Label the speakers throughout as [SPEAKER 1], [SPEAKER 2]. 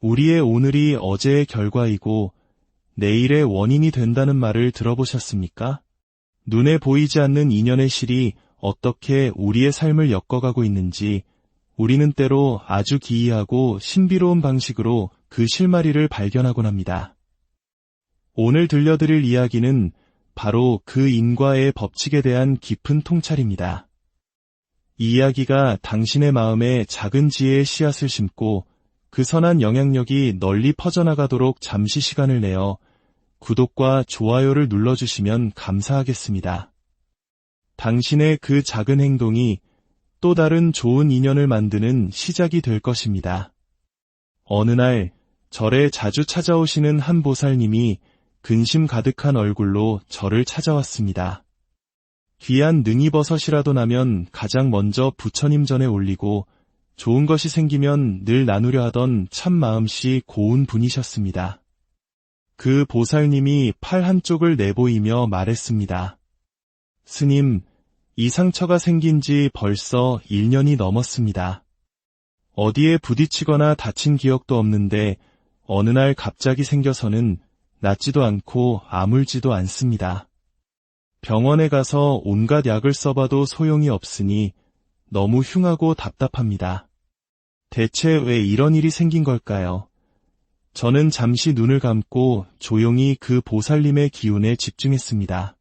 [SPEAKER 1] 우리의 오늘이 어제의 결과이고 내일의 원인이 된다는 말을 들어보셨습니까? 눈에 보이지 않는 인연의 실이 어떻게 우리의 삶을 엮어가고 있는지 우리는 때로 아주 기이하고 신비로운 방식으로 그 실마리를 발견하곤 합니다. 오늘 들려드릴 이야기는 바로 그 인과의 법칙에 대한 깊은 통찰입니다. 이 이야기가 당신의 마음에 작은 지혜의 씨앗을 심고 그 선한 영향력이 널리 퍼져나가도록 잠시 시간을 내어 구독과 좋아요를 눌러주시면 감사하겠습니다. 당신의 그 작은 행동이 또 다른 좋은 인연을 만드는 시작이 될 것입니다. 어느 날 절에 자주 찾아오시는 한 보살님이 근심 가득한 얼굴로 저를 찾아왔습니다. 귀한 능이버섯이라도 나면 가장 먼저 부처님 전에 올리고 좋은 것이 생기면 늘 나누려 하던 참 마음씨 고운 분이셨습니다. 그 보살님이 팔 한쪽을 내보이며 말했습니다. 스님, 이 상처가 생긴 지 벌써 1년이 넘었습니다. 어디에 부딪히거나 다친 기억도 없는데 어느 날 갑자기 생겨서는 낫지도 않고 아물지도 않습니다. 병원에 가서 온갖 약을 써봐도 소용이 없으니 너무 흉하고 답답합니다. 대체 왜 이런 일이 생긴 걸까요? 저는 잠시 눈을 감고 조용히 그 보살님의 기운에 집중했습니다.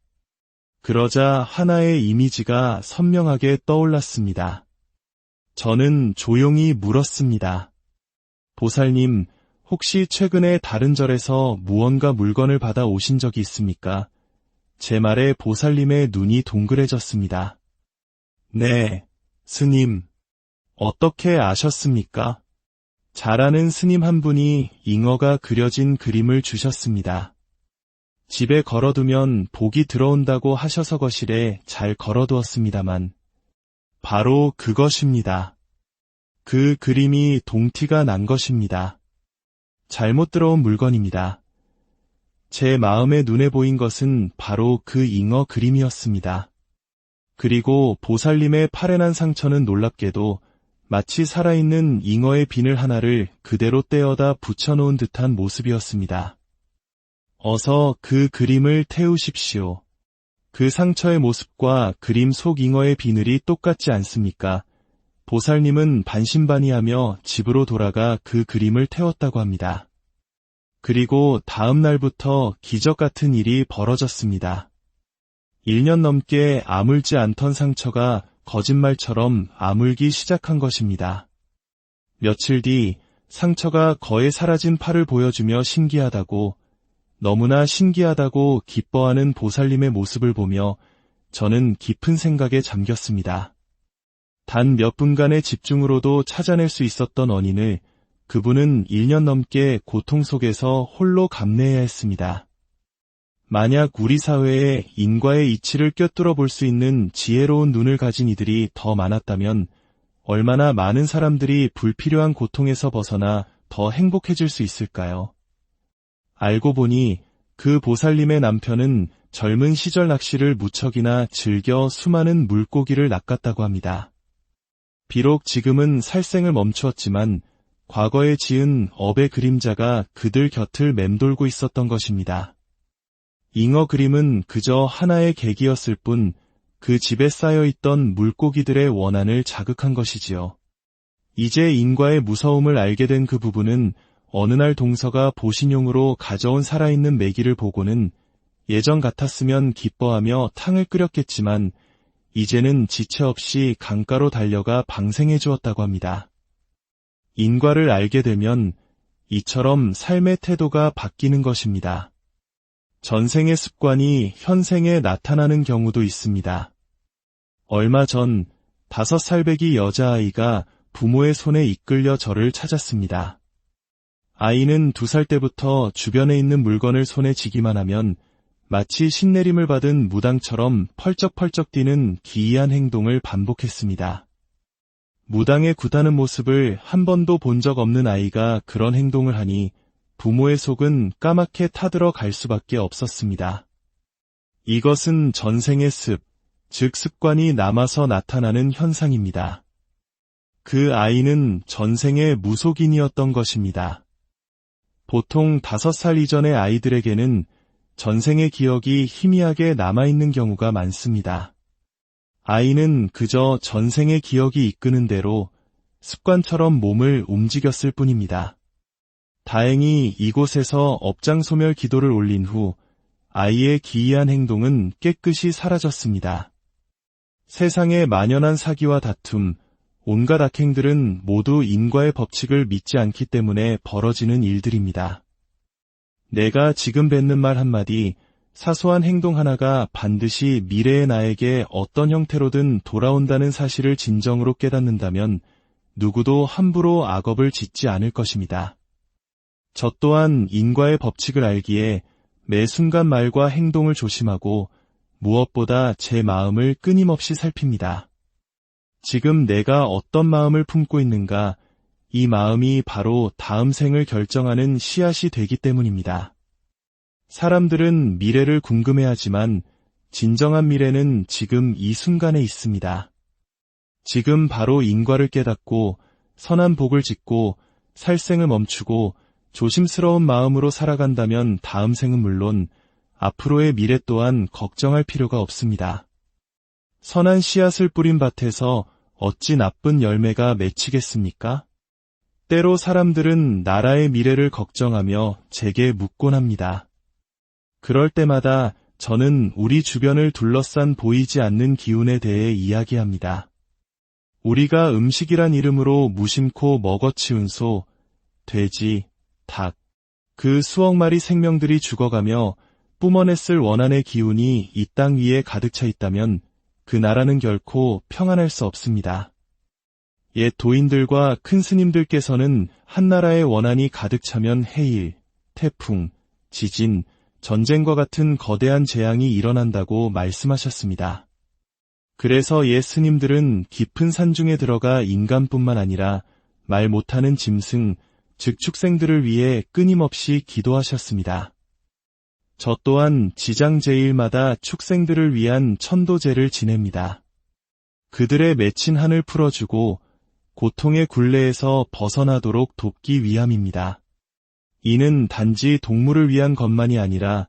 [SPEAKER 1] 그러자 하나의 이미지가 선명하게 떠올랐습니다. 저는 조용히 물었습니다. 보살님, 혹시 최근에 다른 절에서 무언가 물건을 받아 오신 적이 있습니까? 제 말에 보살님의 눈이 동그래졌습니다. 네, 스님. 어떻게 아셨습니까? 잘 아는 스님 한 분이 잉어가 그려진 그림을 주셨습니다. 집에 걸어두면 복이 들어온다고 하셔서 거실에 잘 걸어두었습니다만 바로 그것입니다. 그 그림이 동티가 난 것입니다. 잘못 들어온 물건입니다. 제 마음의 눈에 보인 것은 바로 그 잉어 그림이었습니다. 그리고 보살님의 팔에 난 상처는 놀랍게도 마치 살아있는 잉어의 비늘 하나를 그대로 떼어다 붙여놓은 듯한 모습이었습니다. 어서 그 그림을 태우십시오. 그 상처의 모습과 그림 속 잉어의 비늘이 똑같지 않습니까? 보살님은 반신반의하며 집으로 돌아가 그 그림을 태웠다고 합니다. 그리고 다음 날부터 기적 같은 일이 벌어졌습니다. 1년 넘게 아물지 않던 상처가 거짓말처럼 아물기 시작한 것입니다. 며칠 뒤 상처가 거의 사라진 팔을 보여주며 신기하다고, 너무나 신기하다고 기뻐하는 보살님의 모습을 보며 저는 깊은 생각에 잠겼습니다. 단 몇 분간의 집중으로도 찾아낼 수 있었던 원인을 그분은 1년 넘게 고통 속에서 홀로 감내해야 했습니다. 만약 우리 사회에 인과의 이치를 꿰뚫어 볼 수 있는 지혜로운 눈을 가진 이들이 더 많았다면 얼마나 많은 사람들이 불필요한 고통에서 벗어나 더 행복해질 수 있을까요? 알고 보니 그 보살님의 남편은 젊은 시절 낚시를 무척이나 즐겨 수많은 물고기를 낚았다고 합니다. 비록 지금은 살생을 멈추었지만 과거에 지은 업의 그림자가 그들 곁을 맴돌고 있었던 것입니다. 잉어 그림은 그저 하나의 계기였을 뿐 그 집에 쌓여있던 물고기들의 원한을 자극한 것이지요. 이제 인과의 무서움을 알게 된 그 부부는 어느 날 동서가 보신용으로 가져온 살아있는 메기를 보고는 예전 같았으면 기뻐하며 탕을 끓였겠지만 이제는 지체 없이 강가로 달려가 방생해 주었다고 합니다. 인과를 알게 되면 이처럼 삶의 태도가 바뀌는 것입니다. 전생의 습관이 현생에 나타나는 경우도 있습니다. 얼마 전 5살배기 여자아이가 부모의 손에 이끌려 저를 찾았습니다. 아이는 2살 때부터 주변에 있는 물건을 손에 쥐기만 하면 마치 신내림을 받은 무당처럼 펄쩍펄쩍 뛰는 기이한 행동을 반복했습니다. 무당의 굿하는 모습을 한 번도 본 적 없는 아이가 그런 행동을 하니 부모의 속은 까맣게 타들어 갈 수밖에 없었습니다. 이것은 전생의 습, 즉 습관이 남아서 나타나는 현상입니다. 그 아이는 전생의 무속인이었던 것입니다. 보통 5살 이전의 아이들에게는 전생의 기억이 희미하게 남아있는 경우가 많습니다. 아이는 그저 전생의 기억이 이끄는 대로 습관처럼 몸을 움직였을 뿐입니다. 다행히 이곳에서 업장소멸 기도를 올린 후 아이의 기이한 행동은 깨끗이 사라졌습니다. 세상의 만연한 사기와 다툼, 온갖 악행들은 모두 인과의 법칙을 믿지 않기 때문에 벌어지는 일들입니다. 내가 지금 뱉는 말 한마디, 사소한 행동 하나가 반드시 미래의 나에게 어떤 형태로든 돌아온다는 사실을 진정으로 깨닫는다면 누구도 함부로 악업을 짓지 않을 것입니다. 저 또한 인과의 법칙을 알기에 매 순간 말과 행동을 조심하고 무엇보다 제 마음을 끊임없이 살핍니다. 지금 내가 어떤 마음을 품고 있는가, 이 마음이 바로 다음 생을 결정하는 씨앗이 되기 때문입니다. 사람들은 미래를 궁금해하지만 진정한 미래는 지금 이 순간에 있습니다. 지금 바로 인과를 깨닫고 선한 복을 짓고 살생을 멈추고 조심스러운 마음으로 살아간다면 다음 생은 물론 앞으로의 미래 또한 걱정할 필요가 없습니다. 선한 씨앗을 뿌린 밭에서 어찌 나쁜 열매가 맺히겠습니까? 때로 사람들은 나라의 미래를 걱정하며 제게 묻곤 합니다. 그럴 때마다 저는 우리 주변을 둘러싼 보이지 않는 기운에 대해 이야기합니다. 우리가 음식이란 이름으로 무심코 먹어치운 소, 돼지, 닭, 그 수억 마리 생명들이 죽어가며 뿜어냈을 원한의 기운이 이 땅 위에 가득 차 있다면 그 나라는 결코 평안할 수 없습니다. 옛 도인들과 큰 스님들께서는 한나라의 원한이 가득 차면 해일, 태풍, 지진, 전쟁과 같은 거대한 재앙이 일어난다고 말씀하셨습니다. 그래서 옛 스님들은 깊은 산중에 들어가 인간뿐만 아니라 말 못하는 짐승, 즉 축생들을 위해 끊임없이 기도하셨습니다. 저 또한 지장제일마다 축생들을 위한 천도제를 지냅니다. 그들의 맺힌 한을 풀어주고 고통의 굴레에서 벗어나도록 돕기 위함입니다. 이는 단지 동물을 위한 것만이 아니라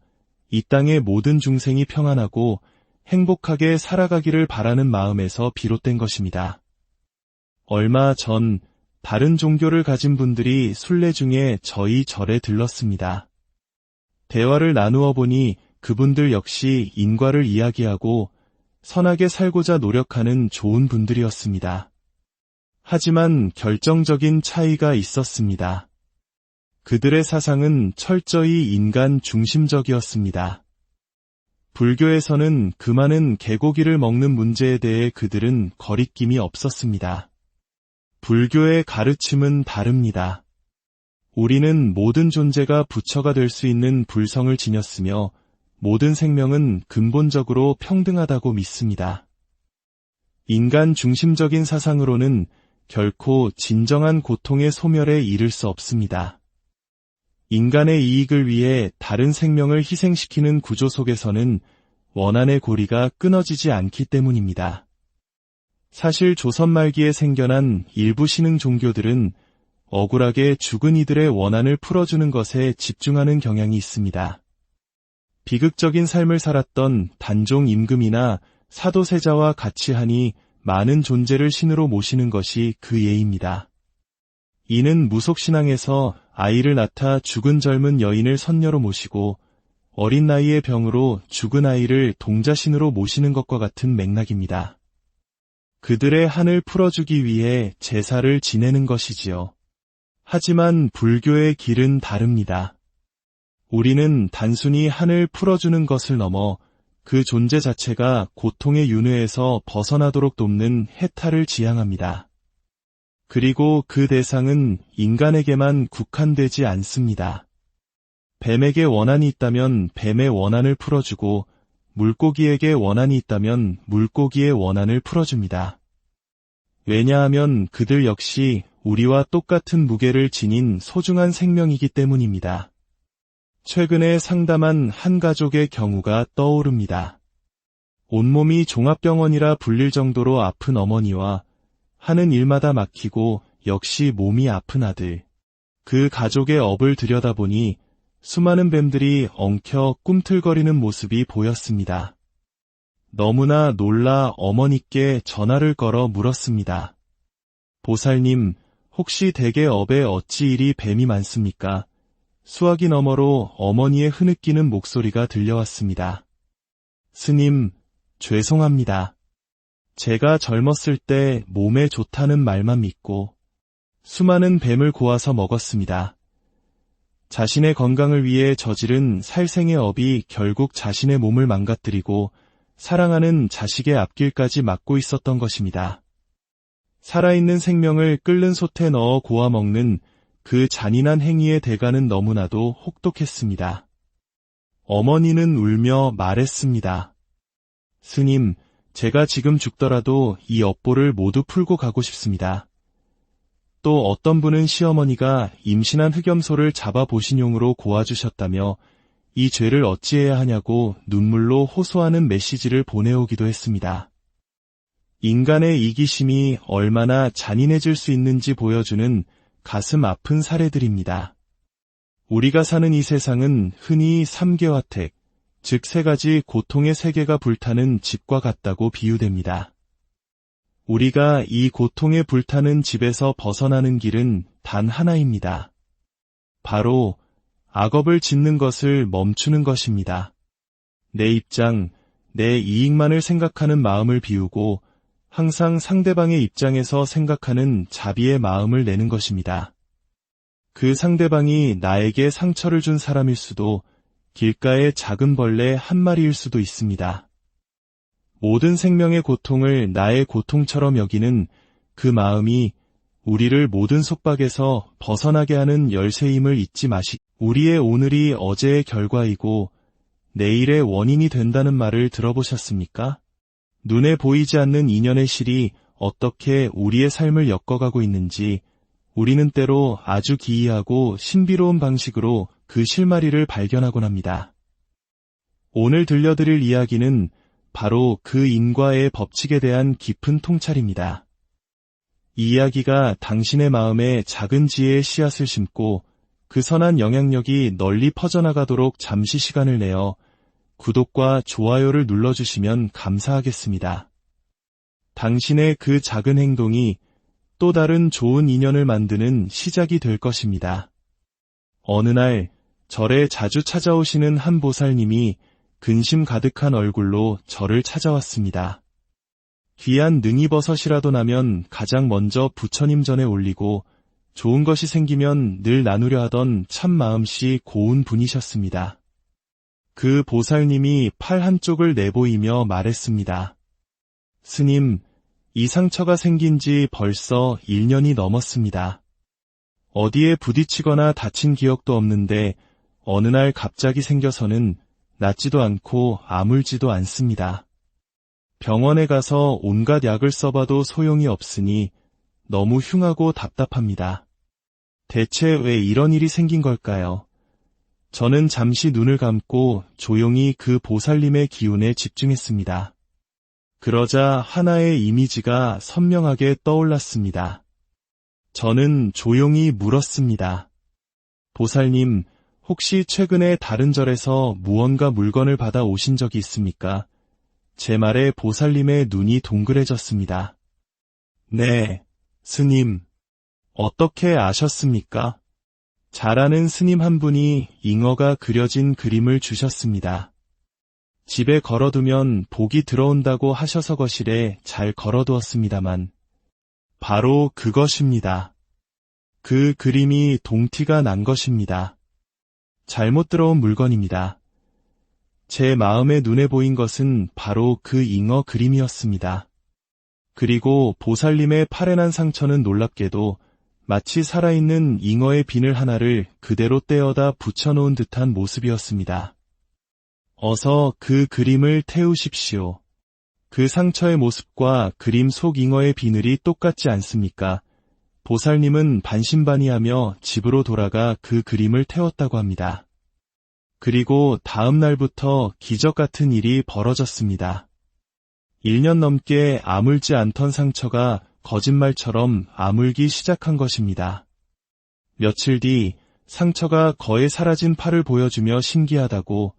[SPEAKER 1] 이 땅의 모든 중생이 평안하고 행복하게 살아가기를 바라는 마음에서 비롯된 것입니다. 얼마 전 다른 종교를 가진 분들이 순례 중에 저희 절에 들렀습니다. 대화를 나누어 보니 그분들 역시 인과를 이야기하고 선하게 살고자 노력하는 좋은 분들이었습니다. 하지만 결정적인 차이가 있었습니다. 그들의 사상은 철저히 인간 중심적이었습니다. 불교에서는 그 많은 개고기를 먹는 문제에 대해 그들은 거리낌이 없었습니다. 불교의 가르침은 다릅니다. 우리는 모든 존재가 부처가 될 수 있는 불성을 지녔으며 모든 생명은 근본적으로 평등하다고 믿습니다. 인간 중심적인 사상으로는 결코 진정한 고통의 소멸에 이를 수 없습니다. 인간의 이익을 위해 다른 생명을 희생시키는 구조 속에서는 원한의 고리가 끊어지지 않기 때문입니다. 사실 조선 말기에 생겨난 일부 신흥 종교들은 억울하게 죽은 이들의 원한을 풀어주는 것에 집중하는 경향이 있습니다. 비극적인 삶을 살았던 단종 임금이나 사도세자와 같이 하니 많은 존재를 신으로 모시는 것이 그 예입니다. 이는 무속신앙에서 아이를 낳다 죽은 젊은 여인을 선녀로 모시고 어린 나이의 병으로 죽은 아이를 동자신으로 모시는 것과 같은 맥락입니다. 그들의 한을 풀어주기 위해 제사를 지내는 것이지요. 하지만 불교의 길은 다릅니다. 우리는 단순히 한을 풀어주는 것을 넘어 그 존재 자체가 고통의 윤회에서 벗어나도록 돕는 해탈을 지향합니다. 그리고 그 대상은 인간에게만 국한되지 않습니다. 뱀에게 원한이 있다면 뱀의 원한을 풀어주고 물고기에게 원한이 있다면 물고기의 원한을 풀어줍니다. 왜냐하면 그들 역시 우리와 똑같은 무게를 지닌 소중한 생명이기 때문입니다. 최근에 상담한 한 가족의 경우가 떠오릅니다. 온몸이 종합병원이라 불릴 정도로 아픈 어머니와 하는 일마다 막히고 역시 몸이 아픈 아들. 그 가족의 업을 들여다보니 수많은 뱀들이 엉켜 꿈틀거리는 모습이 보였습니다. 너무나 놀라 어머니께 전화를 걸어 물었습니다. 보살님, 혹시 댁의 업에 어찌 이리 뱀이 많습니까? 수화기 너머로 어머니의 흐느끼는 목소리가 들려왔습니다. 스님, 죄송합니다. 제가 젊었을 때 몸에 좋다는 말만 믿고 수많은 뱀을 고아서 먹었습니다. 자신의 건강을 위해 저지른 살생의 업이 결국 자신의 몸을 망가뜨리고 사랑하는 자식의 앞길까지 막고 있었던 것입니다. 살아있는 생명을 끓는 솥에 넣어 고아 먹는 그 잔인한 행위의 대가는 너무나도 혹독했습니다. 어머니는 울며 말했습니다. 스님, 제가 지금 죽더라도 이 업보를 모두 풀고 가고 싶습니다. 또 어떤 분은 시어머니가 임신한 흑염소를 잡아보신용으로 고아주셨다며 이 죄를 어찌해야 하냐고 눈물로 호소하는 메시지를 보내오기도 했습니다. 인간의 이기심이 얼마나 잔인해질 수 있는지 보여주는 가슴 아픈 사례들입니다. 우리가 사는 이 세상은 흔히 삼계화택, 즉 세 가지 고통의 세계가 불타는 집과 같다고 비유됩니다. 우리가 이 고통에 불타는 집에서 벗어나는 길은 단 하나입니다. 바로 악업을 짓는 것을 멈추는 것입니다. 내 입장, 내 이익만을 생각하는 마음을 비우고 항상 상대방의 입장에서 생각하는 자비의 마음을 내는 것입니다. 그 상대방이 나에게 상처를 준 사람일 수도 길가의 작은 벌레 한 마리일 수도 있습니다. 모든 생명의 고통을 나의 고통처럼 여기는 그 마음이 우리를 모든 속박에서 벗어나게 하는 열쇠임을 잊지 마시고, 우리의 오늘이 어제의 결과이고 내일의 원인이 된다는 말을 들어보셨습니까? 눈에 보이지 않는 인연의 실이 어떻게 우리의 삶을 엮어가고 있는지 우리는 때로 아주 기이하고 신비로운 방식으로 그 실마리를 발견하곤 합니다. 오늘 들려드릴 이야기는 바로 그 인과의 법칙에 대한 깊은 통찰입니다. 이 이야기가 당신의 마음에 작은 지혜의 씨앗을 심고 그 선한 영향력이 널리 퍼져나가도록 잠시 시간을 내어 구독과 좋아요를 눌러주시면 감사하겠습니다. 당신의 그 작은 행동이 또 다른 좋은 인연을 만드는 시작이 될 것입니다. 어느 날 절에 자주 찾아오시는 한 보살님이 근심 가득한 얼굴로 저를 찾아왔습니다. 귀한 능이버섯이라도 나면 가장 먼저 부처님 전에 올리고 좋은 것이 생기면 늘 나누려 하던 참 마음씨 고운 분이셨습니다. 그 보살님이 팔 한쪽을 내보이며 말했습니다. 스님, 이 상처가 생긴 지 벌써 1년이 넘었습니다. 어디에 부딪히거나 다친 기억도 없는데 어느 날 갑자기 생겨서는 낫지도 않고 아물지도 않습니다. 병원에 가서 온갖 약을 써봐도 소용이 없으니 너무 흉하고 답답합니다. 대체 왜 이런 일이 생긴 걸까요? 저는 잠시 눈을 감고 조용히 그 보살님의 기운에 집중했습니다. 그러자 하나의 이미지가 선명하게 떠올랐습니다. 저는 조용히 물었습니다. 보살님, 혹시 최근에 다른 절에서 무언가 물건을 받아 오신 적이 있습니까? 제 말에 보살님의 눈이 동그래졌습니다. 네, 스님. 어떻게 아셨습니까? 잘 아는 스님 한 분이 잉어가 그려진 그림을 주셨습니다. 집에 걸어두면 복이 들어온다고 하셔서 거실에 잘 걸어두었습니다만 바로 그것입니다. 그 그림이 동티가 난 것입니다. 잘못 들어온 물건입니다. 제 마음에 눈에 보인 것은 바로 그 잉어 그림이었습니다. 그리고 보살님의 팔에 난 상처는 놀랍게도 마치 살아있는 잉어의 비늘 하나를 그대로 떼어다 붙여놓은 듯한 모습이었습니다. 어서 그 그림을 태우십시오. 그 상처의 모습과 그림 속 잉어의 비늘이 똑같지 않습니까? 보살님은 반신반의하며 집으로 돌아가 그 그림을 태웠다고 합니다. 그리고 다음 날부터 기적 같은 일이 벌어졌습니다. 1년 넘게 아물지 않던 상처가 거짓말처럼 아물기 시작한 것입니다. 며칠 뒤 상처가 거의 사라진 팔을 보여주며 신기하다고,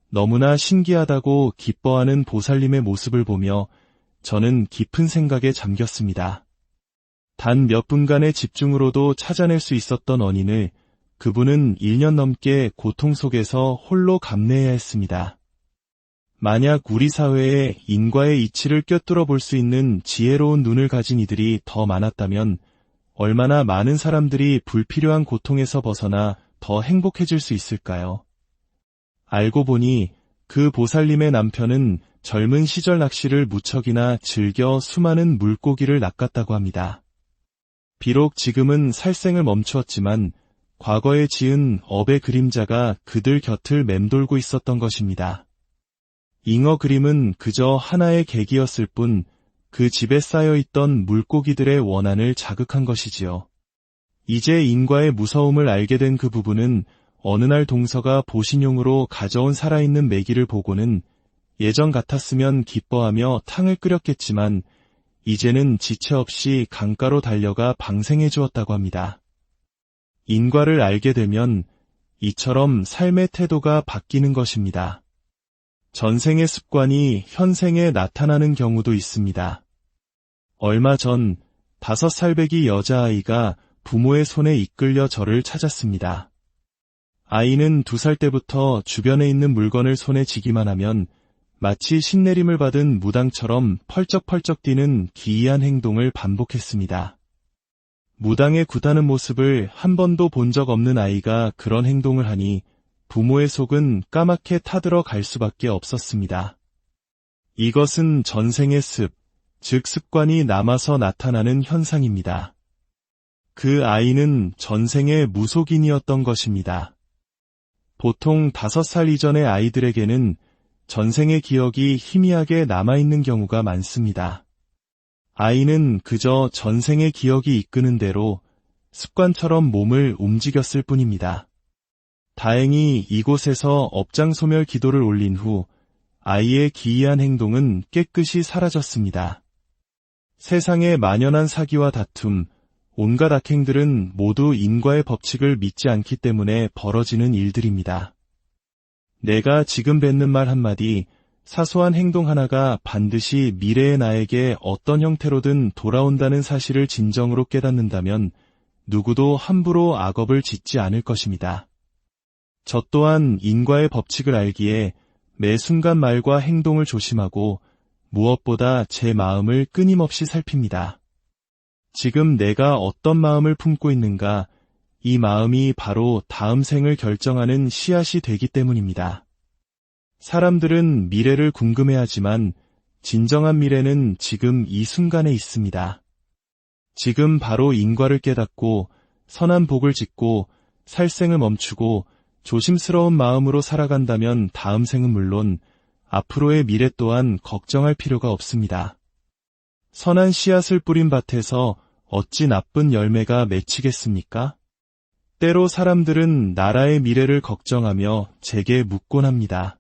[SPEAKER 1] 너무나 신기하다고 기뻐하는 보살님의 모습을 보며 저는 깊은 생각에 잠겼습니다. 단 몇 분간의 집중으로도 찾아낼 수 있었던 원인을 그분은 1년 넘게 고통 속에서 홀로 감내해야 했습니다. 만약 우리 사회에 인과의 이치를 꿰뚫어 볼 수 있는 지혜로운 눈을 가진 이들이 더 많았다면 얼마나 많은 사람들이 불필요한 고통에서 벗어나 더 행복해질 수 있을까요? 알고 보니 그 보살님의 남편은 젊은 시절 낚시를 무척이나 즐겨 수많은 물고기를 낚았다고 합니다. 비록 지금은 살생을 멈추었지만 과거에 지은 업의 그림자가 그들 곁을 맴돌고 있었던 것입니다. 잉어 그림은 그저 하나의 계기였을 뿐 그 집에 쌓여있던 물고기들의 원한을 자극한 것이지요. 이제 인과의 무서움을 알게 된 그 부부는 어느 날 동서가 보신용으로 가져온 살아있는 메기를 보고는 예전 같았으면 기뻐하며 탕을 끓였겠지만 이제는 지체 없이 강가로 달려가 방생해 주었다고 합니다. 인과를 알게 되면 이처럼 삶의 태도가 바뀌는 것입니다. 전생의 습관이 현생에 나타나는 경우도 있습니다. 얼마 전 5살배기 여자아이가 부모의 손에 이끌려 저를 찾았습니다. 아이는 2살 때부터 주변에 있는 물건을 손에 쥐기만 하면 마치 신내림을 받은 무당처럼 펄쩍펄쩍 뛰는 기이한 행동을 반복했습니다. 무당의 굿하는 모습을 한 번도 본 적 없는 아이가 그런 행동을 하니 부모의 속은 까맣게 타들어 갈 수밖에 없었습니다. 이것은 전생의 즉 습관이 남아서 나타나는 현상입니다. 그 아이는 전생의 무속인이었던 것입니다. 보통 5살 이전의 아이들에게는 전생의 기억이 희미하게 남아있는 경우가 많습니다. 아이는 그저 전생의 기억이 이끄는 대로 습관처럼 몸을 움직였을 뿐입니다. 다행히 이곳에서 업장소멸 기도를 올린 후 아이의 기이한 행동은 깨끗이 사라졌습니다. 세상에 만연한 사기와 다툼, 온갖 악행들은 모두 인과의 법칙을 믿지 않기 때문에 벌어지는 일들입니다. 내가 지금 뱉는 말 한마디, 사소한 행동 하나가 반드시 미래의 나에게 어떤 형태로든 돌아온다는 사실을 진정으로 깨닫는다면 누구도 함부로 악업을 짓지 않을 것입니다. 저 또한 인과의 법칙을 알기에 매 순간 말과 행동을 조심하고 무엇보다 제 마음을 끊임없이 살핍니다. 지금 내가 어떤 마음을 품고 있는가, 이 마음이 바로 다음 생을 결정하는 씨앗이 되기 때문입니다. 사람들은 미래를 궁금해하지만 진정한 미래는 지금 이 순간에 있습니다. 지금 바로 인과를 깨닫고 선한 복을 짓고 살생을 멈추고 조심스러운 마음으로 살아간다면 다음 생은 물론 앞으로의 미래 또한 걱정할 필요가 없습니다. 선한 씨앗을 뿌린 밭에서 어찌 나쁜 열매가 맺히겠습니까? 때로 사람들은 나라의 미래를 걱정하며 제게 묻곤 합니다.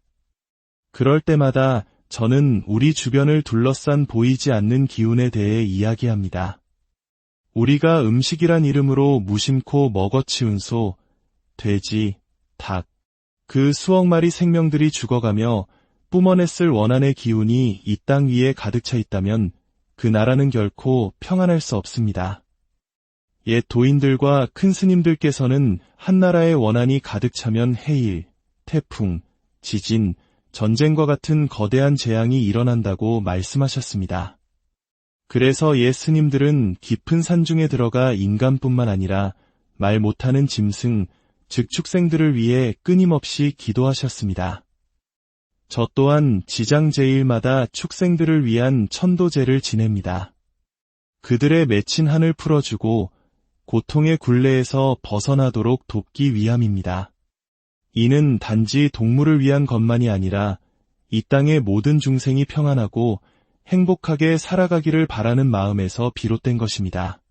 [SPEAKER 1] 그럴 때마다 저는 우리 주변을 둘러싼 보이지 않는 기운에 대해 이야기합니다. 우리가 음식이란 이름으로 무심코 먹어치운 소, 돼지, 닭, 그 수억 마리 생명들이 죽어가며 뿜어냈을 원한의 기운이 이 땅 위에 가득 차 있다면 그 나라는 결코 평안할 수 없습니다. 옛 도인들과 큰 스님들께서는 한 나라의 원한이 가득 차면 해일, 태풍, 지진, 전쟁과 같은 거대한 재앙이 일어난다고 말씀하셨습니다. 그래서 옛 스님들은 깊은 산중에 들어가 인간뿐만 아니라 말 못하는 짐승, 즉 축생들을 위해 끊임없이 기도하셨습니다. 저 또한 지장제일마다 축생들을 위한 천도제를 지냅니다. 그들의 맺힌 한을 풀어주고 고통의 굴레에서 벗어나도록 돕기 위함입니다. 이는 단지 동물을 위한 것만이 아니라 이 땅의 모든 중생이 평안하고 행복하게 살아가기를 바라는 마음에서 비롯된 것입니다.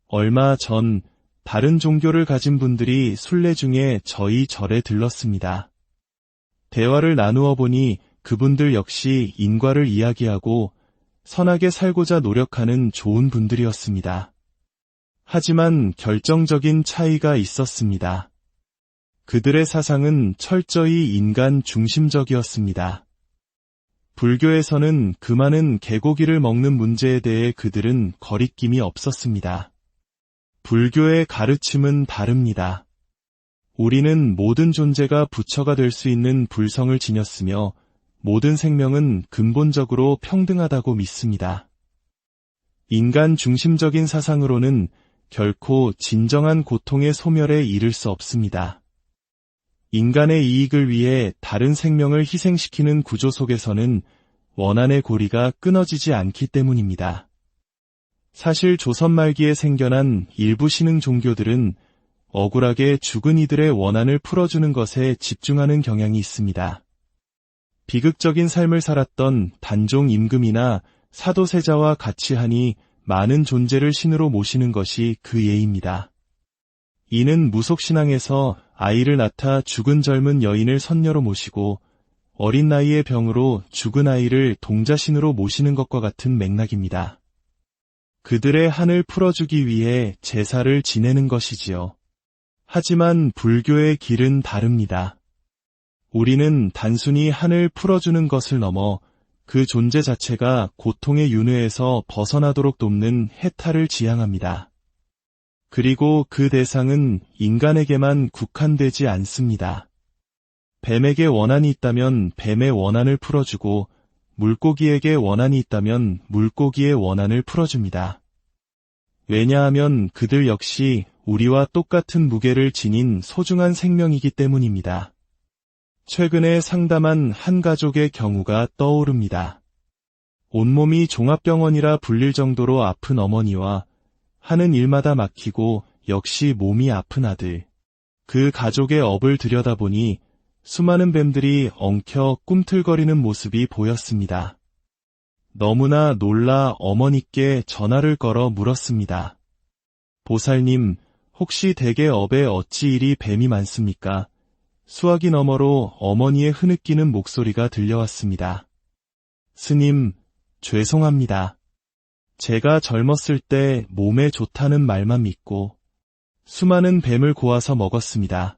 [SPEAKER 1] 얼마 전 다른 종교를 가진 분들이 순례 중에 저희 절에 들렀습니다. 대화를 나누어 보니 그분들 역시 인과를 이야기하고 선하게 살고자 노력하는 좋은 분들이었습니다. 하지만 결정적인 차이가 있었습니다. 그들의 사상은 철저히 인간 중심적이었습니다. 불교에서는 그 많은 개고기를 먹는 문제에 대해 그들은 거리낌이 없었습니다. 불교의 가르침은 다릅니다. 우리는 모든 존재가 부처가 될 수 있는 불성을 지녔으며 모든 생명은 근본적으로 평등하다고 믿습니다. 인간 중심적인 사상으로는 결코 진정한 고통의 소멸에 이를 수 없습니다. 인간의 이익을 위해 다른 생명을 희생시키는 구조 속에서는 원한의 고리가 끊어지지 않기 때문입니다. 사실 조선 말기에 생겨난 일부 신흥 종교들은 억울하게 죽은 이들의 원한을 풀어주는 것에 집중하는 경향이 있습니다. 비극적인 삶을 살았던 단종 임금이나 사도세자와 같이 하니 많은 존재를 신으로 모시는 것이 그 예입니다. 이는 무속신앙에서 아이를 낳다 죽은 젊은 여인을 선녀로 모시고 어린 나이의 병으로 죽은 아이를 동자신으로 모시는 것과 같은 맥락입니다. 그들의 한을 풀어주기 위해 제사를 지내는 것이지요. 하지만 불교의 길은 다릅니다. 우리는 단순히 한을 풀어주는 것을 넘어 그 존재 자체가 고통의 윤회에서 벗어나도록 돕는 해탈을 지향합니다. 그리고 그 대상은 인간에게만 국한되지 않습니다. 뱀에게 원한이 있다면 뱀의 원한을 풀어주고 물고기에게 원한이 있다면 물고기의 원한을 풀어줍니다. 왜냐하면 그들 역시 우리와 똑같은 무게를 지닌 소중한 생명이기 때문입니다. 최근에 상담한 한 가족의 경우가 떠오릅니다. 온몸이 종합병원이라 불릴 정도로 아픈 어머니와 하는 일마다 막히고 역시 몸이 아픈 아들. 그 가족의 업을 들여다보니 수많은 뱀들이 엉켜 꿈틀거리는 모습이 보였습니다. 너무나 놀라 어머니께 전화를 걸어 물었습니다. 보살님, 혹시 댁의 업에 어찌 이리 뱀이 많습니까? 수화기 너머로 어머니의 흐느끼는 목소리가 들려왔습니다. 스님, 죄송합니다. 제가 젊었을 때 몸에 좋다는 말만 믿고 수많은 뱀을 고아서 먹었습니다.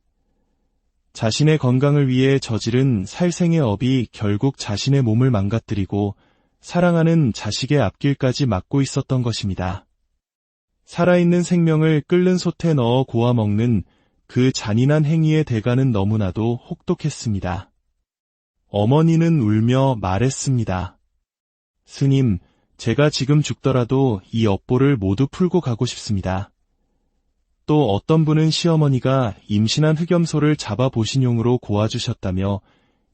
[SPEAKER 1] 자신의 건강을 위해 저지른 살생의 업이 결국 자신의 몸을 망가뜨리고 사랑하는 자식의 앞길까지 막고 있었던 것입니다. 살아있는 생명을 끓는 솥에 넣어 고아 먹는 그 잔인한 행위의 대가는 너무나도 혹독했습니다. 어머니는 울며 말했습니다. 스님, 제가 지금 죽더라도 이 업보를 모두 풀고 가고 싶습니다. 또 어떤 분은 시어머니가 임신한 흑염소를 잡아보신용으로 고아주셨다며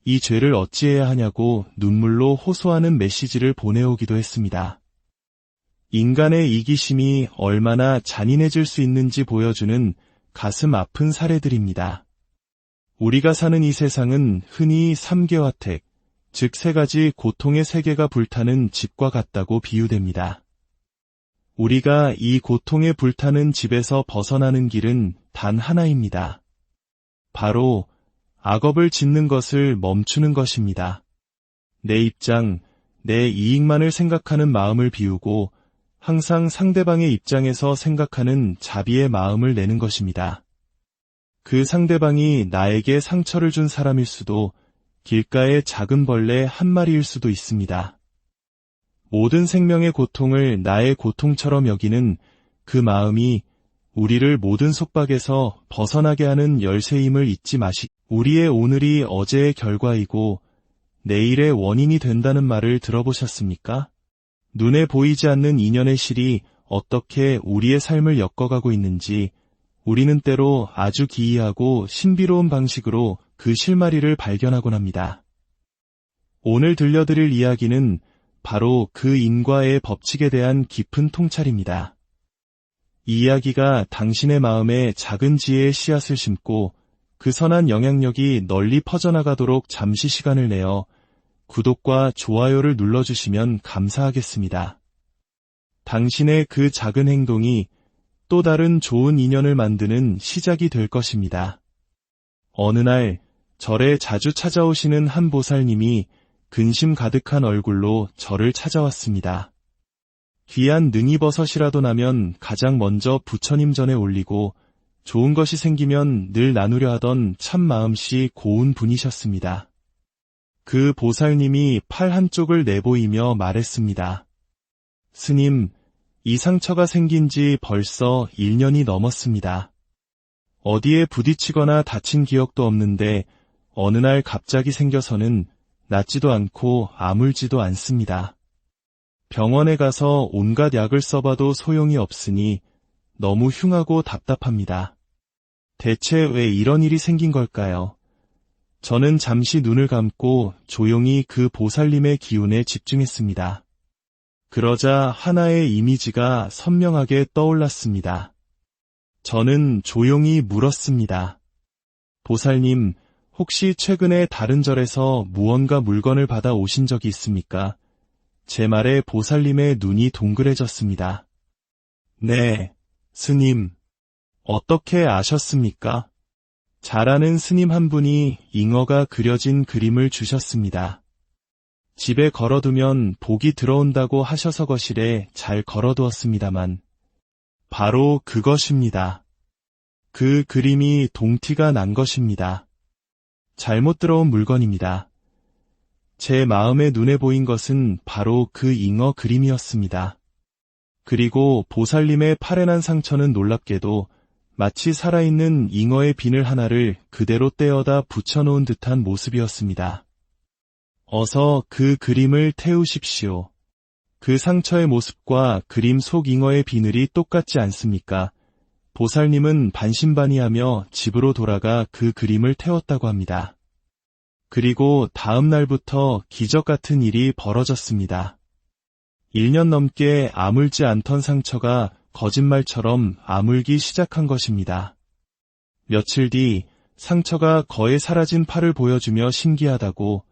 [SPEAKER 1] 이 죄를 어찌해야 하냐고 눈물로 호소하는 메시지를 보내오기도 했습니다. 인간의 이기심이 얼마나 잔인해질 수 있는지 보여주는 가슴 아픈 사례들입니다. 우리가 사는 이 세상은 흔히 삼계화택, 즉 세 가지 고통의 세계가 불타는 집과 같다고 비유됩니다. 우리가 이 고통에 불타는 집에서 벗어나는 길은 단 하나입니다. 바로 악업을 짓는 것을 멈추는 것입니다. 내 입장, 내 이익만을 생각하는 마음을 비우고 항상 상대방의 입장에서 생각하는 자비의 마음을 내는 것입니다. 그 상대방이 나에게 상처를 준 사람일 수도 길가의 작은 벌레 한 마리일 수도 있습니다. 모든 생명의 고통을 나의 고통처럼 여기는 그 마음이 우리를 모든 속박에서 벗어나게 하는 열쇠임을 잊지 마시. 우리의 오늘이 어제의 결과이고 내일의 원인이 된다는 말을 들어보셨습니까? 눈에 보이지 않는 인연의 실이 어떻게 우리의 삶을 엮어가고 있는지 우리는 때로 아주 기이하고 신비로운 방식으로 그 실마리를 발견하곤 합니다. 오늘 들려드릴 이야기는 바로 그 인과의 법칙에 대한 깊은 통찰입니다. 이 이야기가 당신의 마음에 작은 지혜의 씨앗을 심고 그 선한 영향력이 널리 퍼져나가도록 잠시 시간을 내어 구독과 좋아요를 눌러주시면 감사하겠습니다. 당신의 그 작은 행동이 또 다른 좋은 인연을 만드는 시작이 될 것입니다. 어느 날 절에 자주 찾아오시는 한 보살님이 근심 가득한 얼굴로 저를 찾아왔습니다. 귀한 능이버섯이라도 나면 가장 먼저 부처님 전에 올리고 좋은 것이 생기면 늘 나누려 하던 참 마음씨 고운 분이셨습니다. 그 보살님이 팔 한쪽을 내보이며 말했습니다. 스님, 이 상처가 생긴 지 벌써 1년이 넘었습니다. 어디에 부딪히거나 다친 기억도 없는데 어느 날 갑자기 생겨서는 낫지도 않고 아물지도 않습니다. 병원에 가서 온갖 약을 써봐도 소용이 없으니 너무 흉하고 답답합니다. 대체 왜 이런 일이 생긴 걸까요? 저는 잠시 눈을 감고 조용히 그 보살님의 기운에 집중했습니다. 그러자 하나의 이미지가 선명하게 떠올랐습니다. 저는 조용히 물었습니다. 보살님, 혹시 최근에 다른 절에서 무언가 물건을 받아 오신 적이 있습니까? 제 말에 보살님의 눈이 동그래졌습니다. 네, 스님. 어떻게 아셨습니까? 잘 아는 스님 한 분이 잉어가 그려진 그림을 주셨습니다. 집에 걸어두면 복이 들어온다고 하셔서 거실에 잘 걸어두었습니다만 바로 그것입니다. 그 그림이 동티가 난 것입니다. 잘못 들어온 물건입니다. 제 마음의 눈에 보인 것은 바로 그 잉어 그림이었습니다. 그리고 보살님의 팔에 난 상처는 놀랍게도 마치 살아있는 잉어의 비늘 하나를 그대로 떼어다 붙여놓은 듯한 모습이었습니다. 어서 그 그림을 태우십시오. 그 상처의 모습과 그림 속 잉어의 비늘이 똑같지 않습니까? 보살님은 반신반의하며 집으로 돌아가 그 그림을 태웠다고 합니다. 그리고 다음 날부터 기적 같은 일이 벌어졌습니다. 1년 넘게 아물지 않던 상처가 거짓말처럼 아물기 시작한 것입니다. 며칠 뒤 상처가 거의 사라진 팔을 보여주며 신기하다고,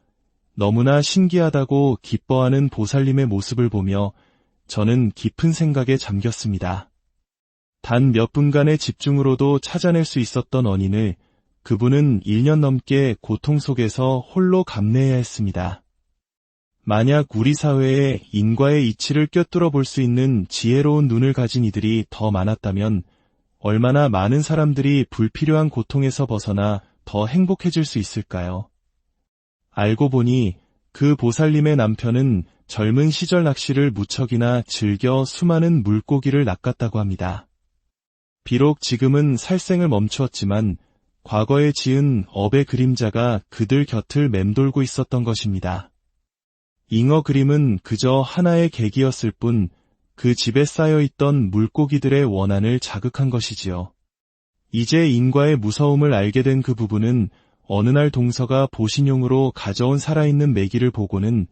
[SPEAKER 1] 너무나 신기하다고 기뻐하는 보살님의 모습을 보며 저는 깊은 생각에 잠겼습니다. 단 몇 분간의 집중으로도 찾아낼 수 있었던 원인을 그분은 1년 넘게 고통 속에서 홀로 감내해야 했습니다. 만약 우리 사회에 인과의 이치를 꿰뚫어 볼 수 있는 지혜로운 눈을 가진 이들이 더 많았다면 얼마나 많은 사람들이 불필요한 고통에서 벗어나 더 행복해질 수 있을까요? 알고 보니 그 보살님의 남편은 젊은 시절 낚시를 무척이나 즐겨 수많은 물고기를 낚았다고 합니다. 비록 지금은 살생을 멈추었지만 과거에 지은 업의 그림자가 그들 곁을 맴돌고 있었던 것입니다. 잉어 그림은 그저 하나의 계기였을 뿐 그 집에 쌓여있던 물고기들의 원한을 자극한 것이지요. 이제 인과의 무서움을 알게 된 그 부부는 어느 날 동서가 보신용으로 가져온 살아있는 메기를 보고는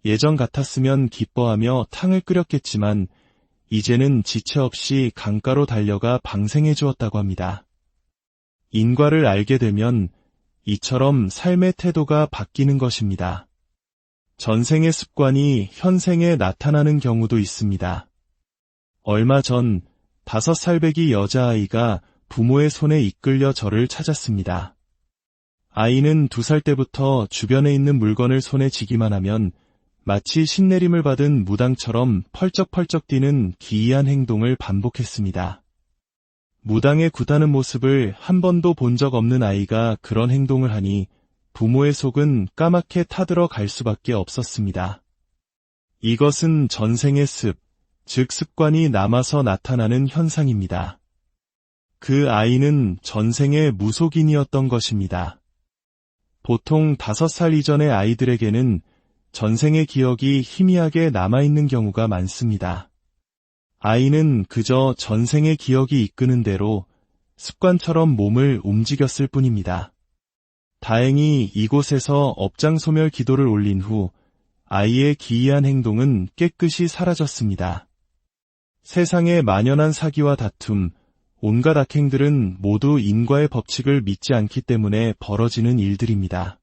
[SPEAKER 1] 예전 같았으면 기뻐하며 탕을 끓였겠지만 이제는 지체 없이 강가로 달려가 방생해 주었다고 합니다. 인과를 알게 되면 이처럼 삶의 태도가 바뀌는 것입니다. 전생의 습관이 현생에 나타나는 경우도 있습니다. 얼마 전 5살배기 여자아이가 부모의 손에 이끌려 저를 찾았습니다. 아이는 2살 때부터 주변에 있는 물건을 손에 쥐기만 하면 마치 신내림을 받은 무당처럼 펄쩍펄쩍 뛰는 기이한 행동을 반복했습니다. 무당의 굿하는 모습을 한 번도 본 적 없는 아이가 그런 행동을 하니 부모의 속은 까맣게 타들어 갈 수밖에 없었습니다. 이것은 전생의 습, 즉 습관이 남아서 나타나는 현상입니다. 그 아이는 전생의 무속인이었던 것입니다. 보통 5살 이전의 아이들에게는 전생의 기억이 희미하게 남아있는 경우가 많습니다. 아이는 그저 전생의 기억이 이끄는 대로 습관처럼 몸을 움직였을 뿐입니다. 다행히 이곳에서 업장소멸 기도를 올린 후 아이의 기이한 행동은 깨끗이 사라졌습니다. 세상의 만연한 사기와 다툼, 온갖 악행들은 모두 인과의 법칙을 믿지 않기 때문에 벌어지는 일들입니다.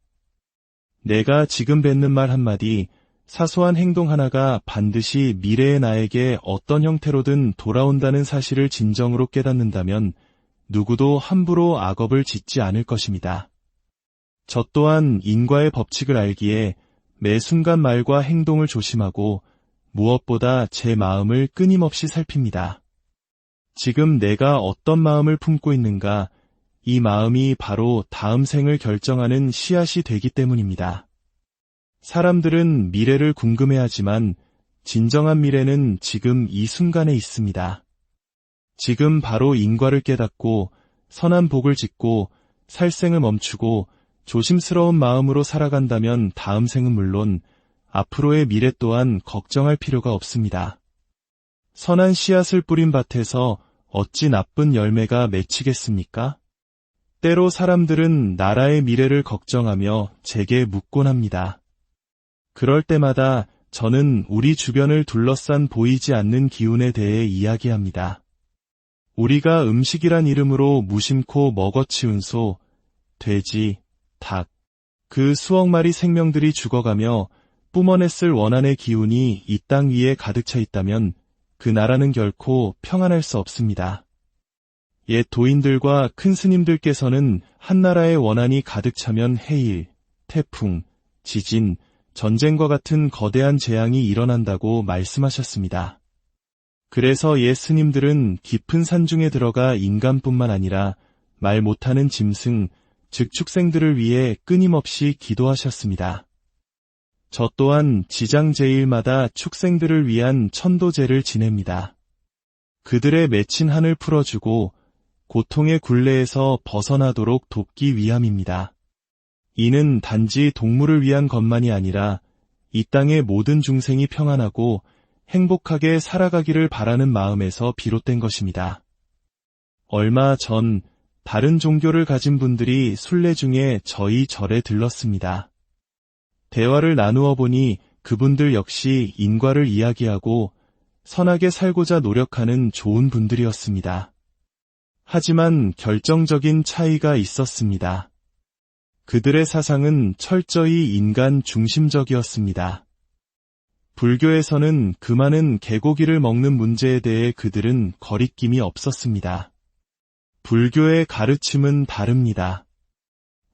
[SPEAKER 1] 내가 지금 뱉는 말 한마디, 사소한 행동 하나가 반드시 미래의 나에게 어떤 형태로든 돌아온다는 사실을 진정으로 깨닫는다면 누구도 함부로 악업을 짓지 않을 것입니다. 저 또한 인과의 법칙을 알기에 매 순간 말과 행동을 조심하고 무엇보다 제 마음을 끊임없이 살핍니다. 지금 내가 어떤 마음을 품고 있는가, 이 마음이 바로 다음 생을 결정하는 씨앗이 되기 때문입니다. 사람들은 미래를 궁금해하지만 진정한 미래는 지금 이 순간에 있습니다. 지금 바로 인과를 깨닫고 선한 복을 짓고 살생을 멈추고 조심스러운 마음으로 살아간다면 다음 생은 물론 앞으로의 미래 또한 걱정할 필요가 없습니다. 선한 씨앗을 뿌린 밭에서 어찌 나쁜 열매가 맺히겠습니까? 때로 사람들은 나라의 미래를 걱정하며 제게 묻곤 합니다. 그럴 때마다 저는 우리 주변을 둘러싼 보이지 않는 기운에 대해 이야기합니다. 우리가 음식이란 이름으로 무심코 먹어치운 소, 돼지, 닭, 그 수억 마리 생명들이 죽어가며 뿜어냈을 원한의 기운이 이 땅 위에 가득 차 있다면 그 나라는 결코 평안할 수 없습니다. 옛 도인들과 큰 스님들께서는 한나라의 원한이 가득 차면 해일, 태풍, 지진, 전쟁과 같은 거대한 재앙이 일어난다고 말씀하셨습니다. 그래서 옛 스님들은 깊은 산중에 들어가 인간뿐만 아니라 말 못하는 짐승, 즉 축생들을 위해 끊임없이 기도하셨습니다. 저 또한 지장제일마다 축생들을 위한 천도제를 지냅니다. 그들의 맺힌 한을 풀어주고 고통의 굴레에서 벗어나도록 돕기 위함입니다. 이는 단지 동물을 위한 것만이 아니라 이 땅의 모든 중생이 평안하고 행복하게 살아가기를 바라는 마음에서 비롯된 것입니다. 얼마 전 다른 종교를 가진 분들이 순례 중에 저희 절에 들렀습니다. 대화를 나누어 보니 그분들 역시 인과를 이야기하고 선하게 살고자 노력하는 좋은 분들이었습니다. 하지만 결정적인 차이가 있었습니다. 그들의 사상은 철저히 인간 중심적이었습니다. 불교에서는 그 많은 개고기를 먹는 문제에 대해 그들은 거리낌이 없었습니다. 불교의 가르침은 다릅니다.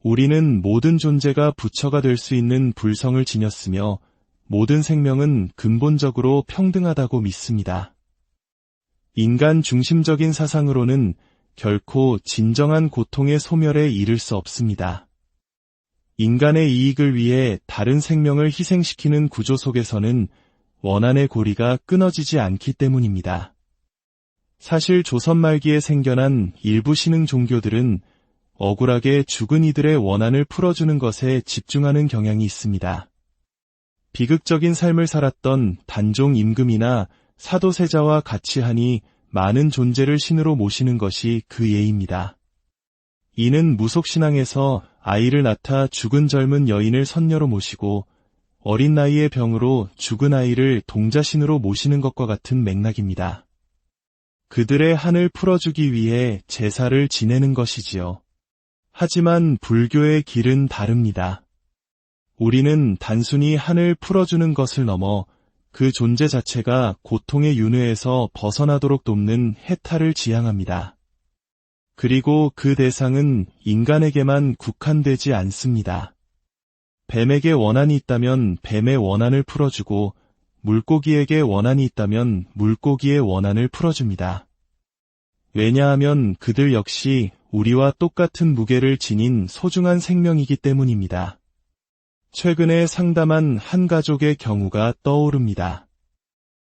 [SPEAKER 1] 우리는 모든 존재가 부처가 될 수 있는 불성을 지녔으며 모든 생명은 근본적으로 평등하다고 믿습니다. 인간 중심적인 사상으로는 결코 진정한 고통의 소멸에 이를 수 없습니다. 인간의 이익을 위해 다른 생명을 희생시키는 구조 속에서는 원한의 고리가 끊어지지 않기 때문입니다. 사실 조선 말기에 생겨난 일부 신흥 종교들은 억울하게 죽은 이들의 원한을 풀어주는 것에 집중하는 경향이 있습니다. 비극적인 삶을 살았던 단종 임금이나 사도세자와 같이 하니 많은 존재를 신으로 모시는 것이 그 예입니다. 이는 무속신앙에서 아이를 낳다 죽은 젊은 여인을 선녀로 모시고 어린 나이의 병으로 죽은 아이를 동자신으로 모시는 것과 같은 맥락입니다. 그들의 한을 풀어주기 위해 제사를 지내는 것이지요. 하지만 불교의 길은 다릅니다. 우리는 단순히 한을 풀어주는 것을 넘어 그 존재 자체가 고통의 윤회에서 벗어나도록 돕는 해탈을 지향합니다. 그리고 그 대상은 인간에게만 국한되지 않습니다. 뱀에게 원한이 있다면 뱀의 원한을 풀어주고 물고기에게 원한이 있다면 물고기의 원한을 풀어줍니다. 왜냐하면 그들 역시 우리와 똑같은 무게를 지닌 소중한 생명이기 때문입니다. 최근에 상담한 한 가족의 경우가 떠오릅니다.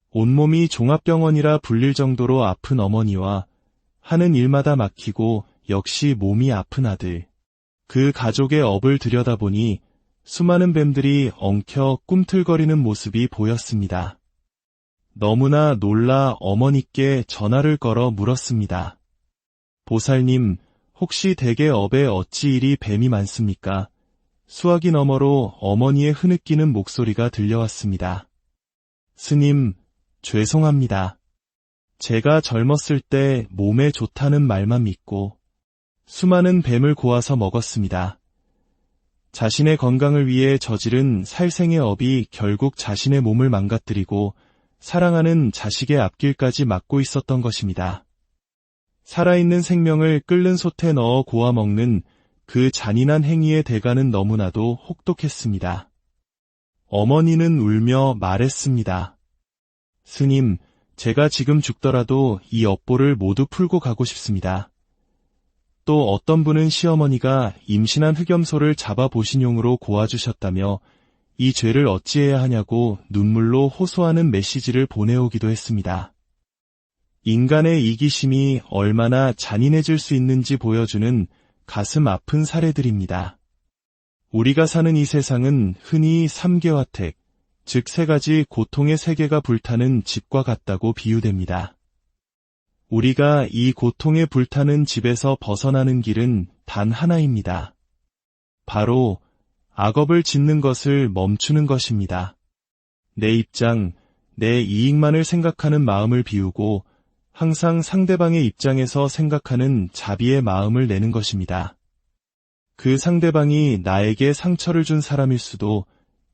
[SPEAKER 1] 온몸이 종합병원이라 불릴 정도로 아픈 어머니와 하는 일마다 막히고 역시 몸이 아픈 아들. 그 가족의 업을 들여다보니 수많은 뱀들이 엉켜 꿈틀거리는 모습이 보였습니다. 너무나 놀라 어머니께 전화를 걸어 물었습니다. 보살님, 혹시 댁의 업에 어찌 이리 뱀이 많습니까? 수화기 너머로 어머니의 흐느끼는 목소리가 들려왔습니다. 스님, 죄송합니다. 제가 젊었을 때 몸에 좋다는 말만 믿고 수많은 뱀을 고아서 먹었습니다. 자신의 건강을 위해 저지른 살생의 업이 결국 자신의 몸을 망가뜨리고 사랑하는 자식의 앞길까지 막고 있었던 것입니다. 살아있는 생명을 끓는 솥에 넣어 고아 먹는 그 잔인한 행위의 대가는 너무나도 혹독했습니다. 어머니는 울며 말했습니다. 스님, 제가 지금 죽더라도 이 업보를 모두 풀고 가고 싶습니다. 또 어떤 분은 시어머니가 임신한 흑염소를 잡아보신용으로 고아주셨다며 이 죄를 어찌해야 하냐고 눈물로 호소하는 메시지를 보내오기도 했습니다. 인간의 이기심이 얼마나 잔인해질 수 있는지 보여주는 가슴 아픈 사례들입니다. 우리가 사는 이 세상은 흔히 삼계화택, 즉 세 가지 고통의 세계가 불타는 집과 같다고 비유됩니다. 우리가 이 고통에 불타는 집에서 벗어나는 길은 단 하나입니다. 바로 악업을 짓는 것을 멈추는 것입니다. 내 입장, 내 이익만을 생각하는 마음을 비우고 항상 상대방의 입장에서 생각하는 자비의 마음을 내는 것입니다. 그 상대방이 나에게 상처를 준 사람일 수도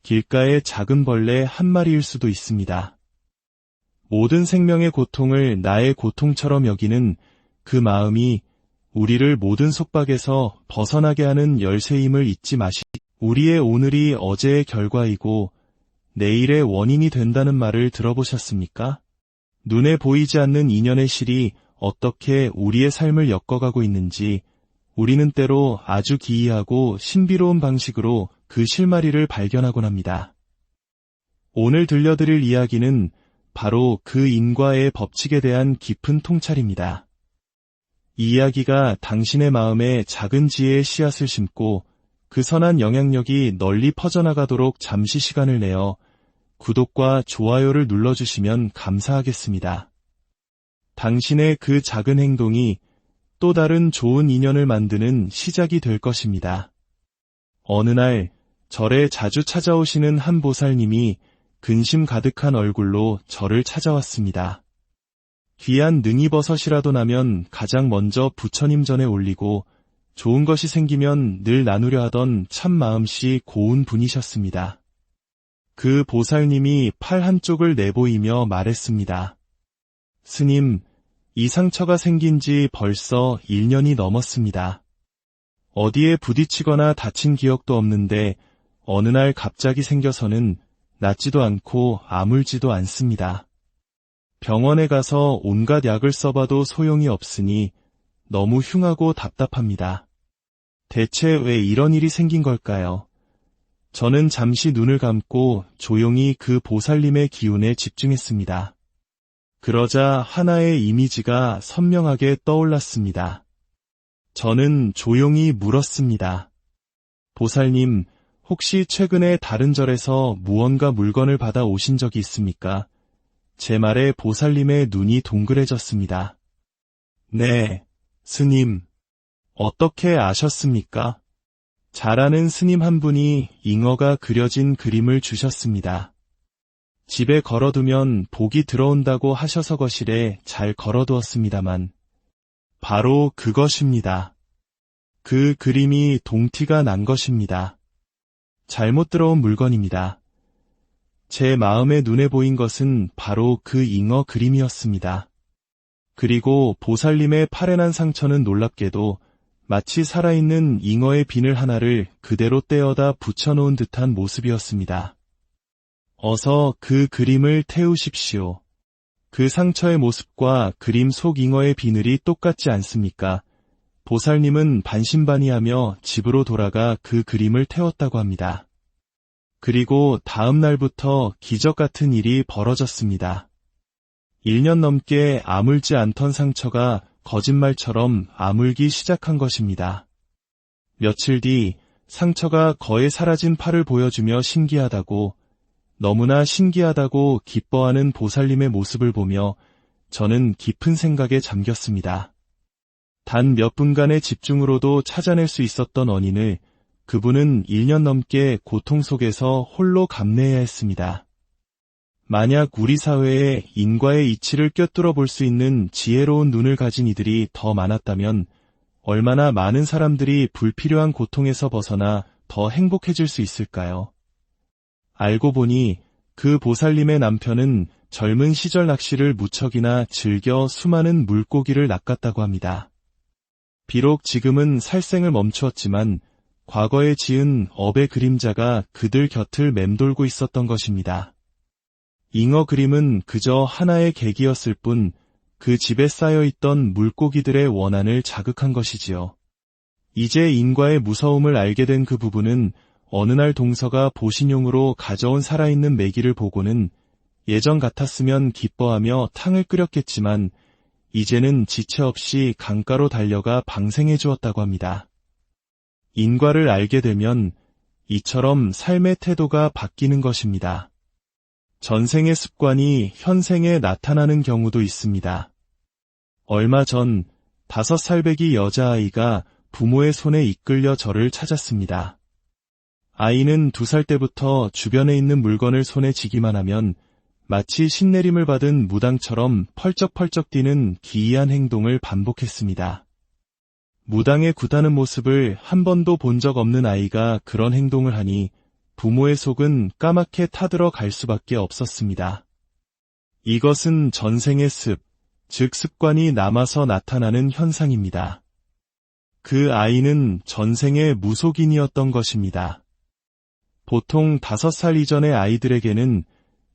[SPEAKER 1] 길가의 작은 벌레 한 마리일 수도 있습니다. 모든 생명의 고통을 나의 고통처럼 여기는 그 마음이 우리를 모든 속박에서 벗어나게 하는 열쇠임을 잊지 마시고, 우리의 오늘이 어제의 결과이고 내일의 원인이 된다는 말을 들어보셨습니까? 눈에 보이지 않는 인연의 실이 어떻게 우리의 삶을 엮어가고 있는지 우리는 때로 아주 기이하고 신비로운 방식으로 그 실마리를 발견하곤 합니다. 오늘 들려드릴 이야기는 바로 그 인과의 법칙에 대한 깊은 통찰입니다. 이 이야기가 당신의 마음에 작은 지혜의 씨앗을 심고 그 선한 영향력이 널리 퍼져나가도록 잠시 시간을 내어 구독과 좋아요를 눌러주시면 감사하겠습니다. 당신의 그 작은 행동이 또 다른 좋은 인연을 만드는 시작이 될 것입니다. 어느 날 절에 자주 찾아오시는 한 보살님이 근심 가득한 얼굴로 저를 찾아왔습니다. 귀한 능이버섯이라도 나면 가장 먼저 부처님 전에 올리고 좋은 것이 생기면 늘 나누려 하던 참 마음씨 고운 분이셨습니다. 그 보살님이 팔 한쪽을 내보이며 말했습니다. 스님, 이 상처가 생긴 지 벌써 1년이 넘었습니다. 어디에 부딪히거나 다친 기억도 없는데 어느 날 갑자기 생겨서는 낫지도 않고 아물지도 않습니다. 병원에 가서 온갖 약을 써봐도 소용이 없으니 너무 흉하고 답답합니다. 대체 왜 이런 일이 생긴 걸까요? 저는 잠시 눈을 감고 조용히 그 보살님의 기운에 집중했습니다. 그러자 하나의 이미지가 선명하게 떠올랐습니다. 저는 조용히 물었습니다. 보살님, 혹시 최근에 다른 절에서 무언가 물건을 받아 오신 적이 있습니까? 제 말에 보살님의 눈이 동그래졌습니다. 네, 스님. 어떻게 아셨습니까? 잘 아는 스님 한 분이 잉어가 그려진 그림을 주셨습니다. 집에 걸어두면 복이 들어온다고 하셔서 거실에 잘 걸어두었습니다만 바로 그것입니다. 그 그림이 동티가 난 것입니다. 잘못 들어온 물건입니다. 제 마음의 눈에 보인 것은 바로 그 잉어 그림이었습니다. 그리고 보살님의 팔에 난 상처는 놀랍게도 마치 살아있는 잉어의 비늘 하나를 그대로 떼어다 붙여놓은 듯한 모습이었습니다. 어서 그 그림을 태우십시오. 그 상처의 모습과 그림 속 잉어의 비늘이 똑같지 않습니까? 보살님은 반신반의하며 집으로 돌아가 그 그림을 태웠다고 합니다. 그리고 다음 날부터 기적 같은 일이 벌어졌습니다. 1년 넘게 아물지 않던 상처가 거짓말처럼 아물기 시작한 것입니다. 며칠 뒤 상처가 거의 사라진 팔을 보여주며 신기하다고, 너무나 신기하다고 기뻐하는 보살님의 모습을 보며 저는 깊은 생각에 잠겼습니다. 단 몇 분간의 집중으로도 찾아낼 수 있었던 원인을 그분은 1년 넘게 고통 속에서 홀로 감내해야 했습니다. 만약 우리 사회에 인과의 이치를 꿰뚫어 볼 수 있는 지혜로운 눈을 가진 이들이 더 많았다면 얼마나 많은 사람들이 불필요한 고통에서 벗어나 더 행복해질 수 있을까요? 알고 보니 그 보살님의 남편은 젊은 시절 낚시를 무척이나 즐겨 수많은 물고기를 낚았다고 합니다. 비록 지금은 살생을 멈추었지만 과거에 지은 업의 그림자가 그들 곁을 맴돌고 있었던 것입니다. 잉어 그림은 그저 하나의 계기였을 뿐 그 집에 쌓여있던 물고기들의 원한을 자극한 것이지요. 이제 인과의 무서움을 알게 된 그 부부는 어느 날 동서가 보신용으로 가져온 살아있는 메기를 보고는 예전 같았으면 기뻐하며 탕을 끓였겠지만 이제는 지체 없이 강가로 달려가 방생해 주었다고 합니다. 인과를 알게 되면 이처럼 삶의 태도가 바뀌는 것입니다. 전생의 습관이 현생에 나타나는 경우도 있습니다. 얼마 전 5살배기 여자아이가 부모의 손에 이끌려 저를 찾았습니다. 아이는 2살 때부터 주변에 있는 물건을 손에 쥐기만 하면 마치 신내림을 받은 무당처럼 펄쩍펄쩍 뛰는 기이한 행동을 반복했습니다. 무당의 굿하는 모습을 한 번도 본 적 없는 아이가 그런 행동을 하니 부모의 속은 까맣게 타들어 갈 수밖에 없었습니다. 이것은 전생의 즉 습관이 남아서 나타나는 현상입니다. 그 아이는 전생의 무속인이었던 것입니다. 보통 5살 이전의 아이들에게는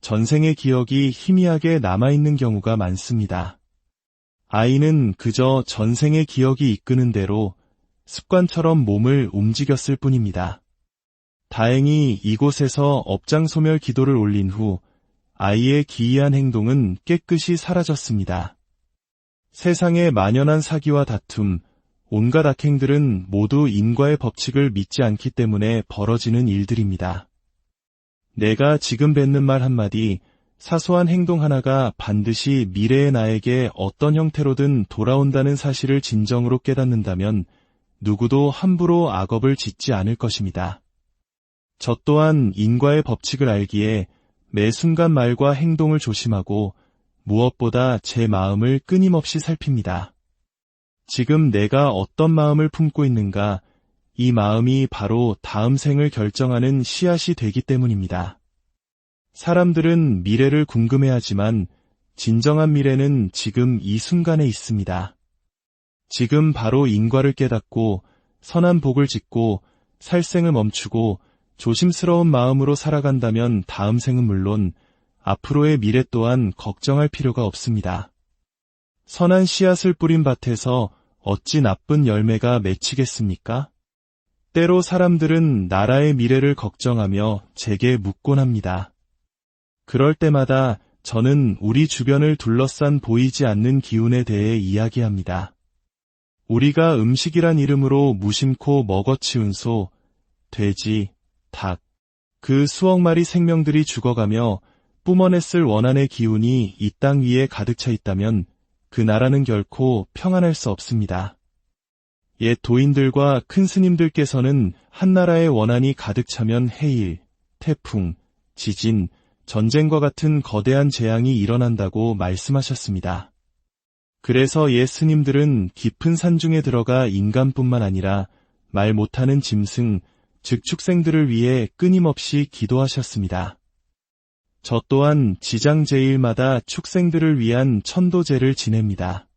[SPEAKER 1] 전생의 기억이 희미하게 남아있는 경우가 많습니다. 아이는 그저 전생의 기억이 이끄는 대로 습관처럼 몸을 움직였을 뿐입니다. 다행히 이곳에서 업장소멸 기도를 올린 후 아이의 기이한 행동은 깨끗이 사라졌습니다. 세상의 만연한 사기와 다툼, 온갖 악행들은 모두 인과의 법칙을 믿지 않기 때문에 벌어지는 일들입니다. 내가 지금 뱉는 말 한마디, 사소한 행동 하나가 반드시 미래의 나에게 어떤 형태로든 돌아온다는 사실을 진정으로 깨닫는다면 누구도 함부로 악업을 짓지 않을 것입니다. 저 또한 인과의 법칙을 알기에 매 순간 말과 행동을 조심하고 무엇보다 제 마음을 끊임없이 살핍니다. 지금 내가 어떤 마음을 품고 있는가, 이 마음이 바로 다음 생을 결정하는 씨앗이 되기 때문입니다. 사람들은 미래를 궁금해하지만 진정한 미래는 지금 이 순간에 있습니다. 지금 바로 인과를 깨닫고 선한 복을 짓고 살생을 멈추고 조심스러운 마음으로 살아간다면 다음 생은 물론 앞으로의 미래 또한 걱정할 필요가 없습니다. 선한 씨앗을 뿌린 밭에서 어찌 나쁜 열매가 맺히겠습니까? 때로 사람들은 나라의 미래를 걱정하며 제게 묻곤 합니다. 그럴 때마다 저는 우리 주변을 둘러싼 보이지 않는 기운에 대해 이야기합니다. 우리가 음식이란 이름으로 무심코 먹어치운 소, 돼지, 닭, 그 수억 마리 생명들이 죽어가며 뿜어냈을 원한의 기운이 이 땅 위에 가득 차 있다면 그 나라는 결코 평안할 수 없습니다. 옛 도인들과 큰 스님들께서는 한나라의 원한이 가득 차면 해일, 태풍, 지진, 전쟁과 같은 거대한 재앙이 일어난다고 말씀하셨습니다. 그래서 옛 스님들은 깊은 산중에 들어가 인간뿐만 아니라 말 못하는 짐승, 즉 축생들을 위해 끊임없이 기도하셨습니다. 저 또한 지장제일마다 축생들을 위한 천도제를 지냅니다.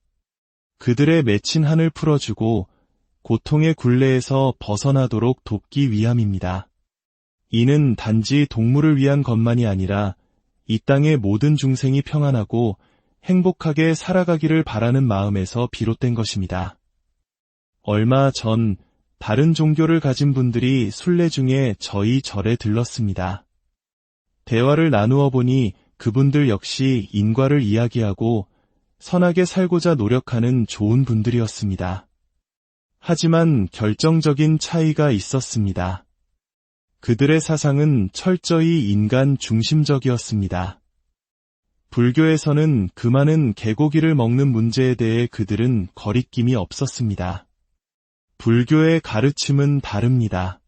[SPEAKER 1] 그들의 맺힌 한을 풀어주고 고통의 굴레에서 벗어나도록 돕기 위함입니다. 이는 단지 동물을 위한 것만이 아니라 이 땅의 모든 중생이 평안하고 행복하게 살아가기를 바라는 마음에서 비롯된 것입니다. 얼마 전 다른 종교를 가진 분들이 순례 중에 저희 절에 들렀습니다. 대화를 나누어 보니 그분들 역시 인과를 이야기하고 선하게 살고자 노력하는 좋은 분들이었습니다. 하지만 결정적인 차이가 있었습니다. 그들의 사상은 철저히 인간 중심적이었습니다. 불교에서는 그 많은 개고기를 먹는 문제에 대해 그들은 거리낌이 없었습니다. 불교의 가르침은 다릅니다.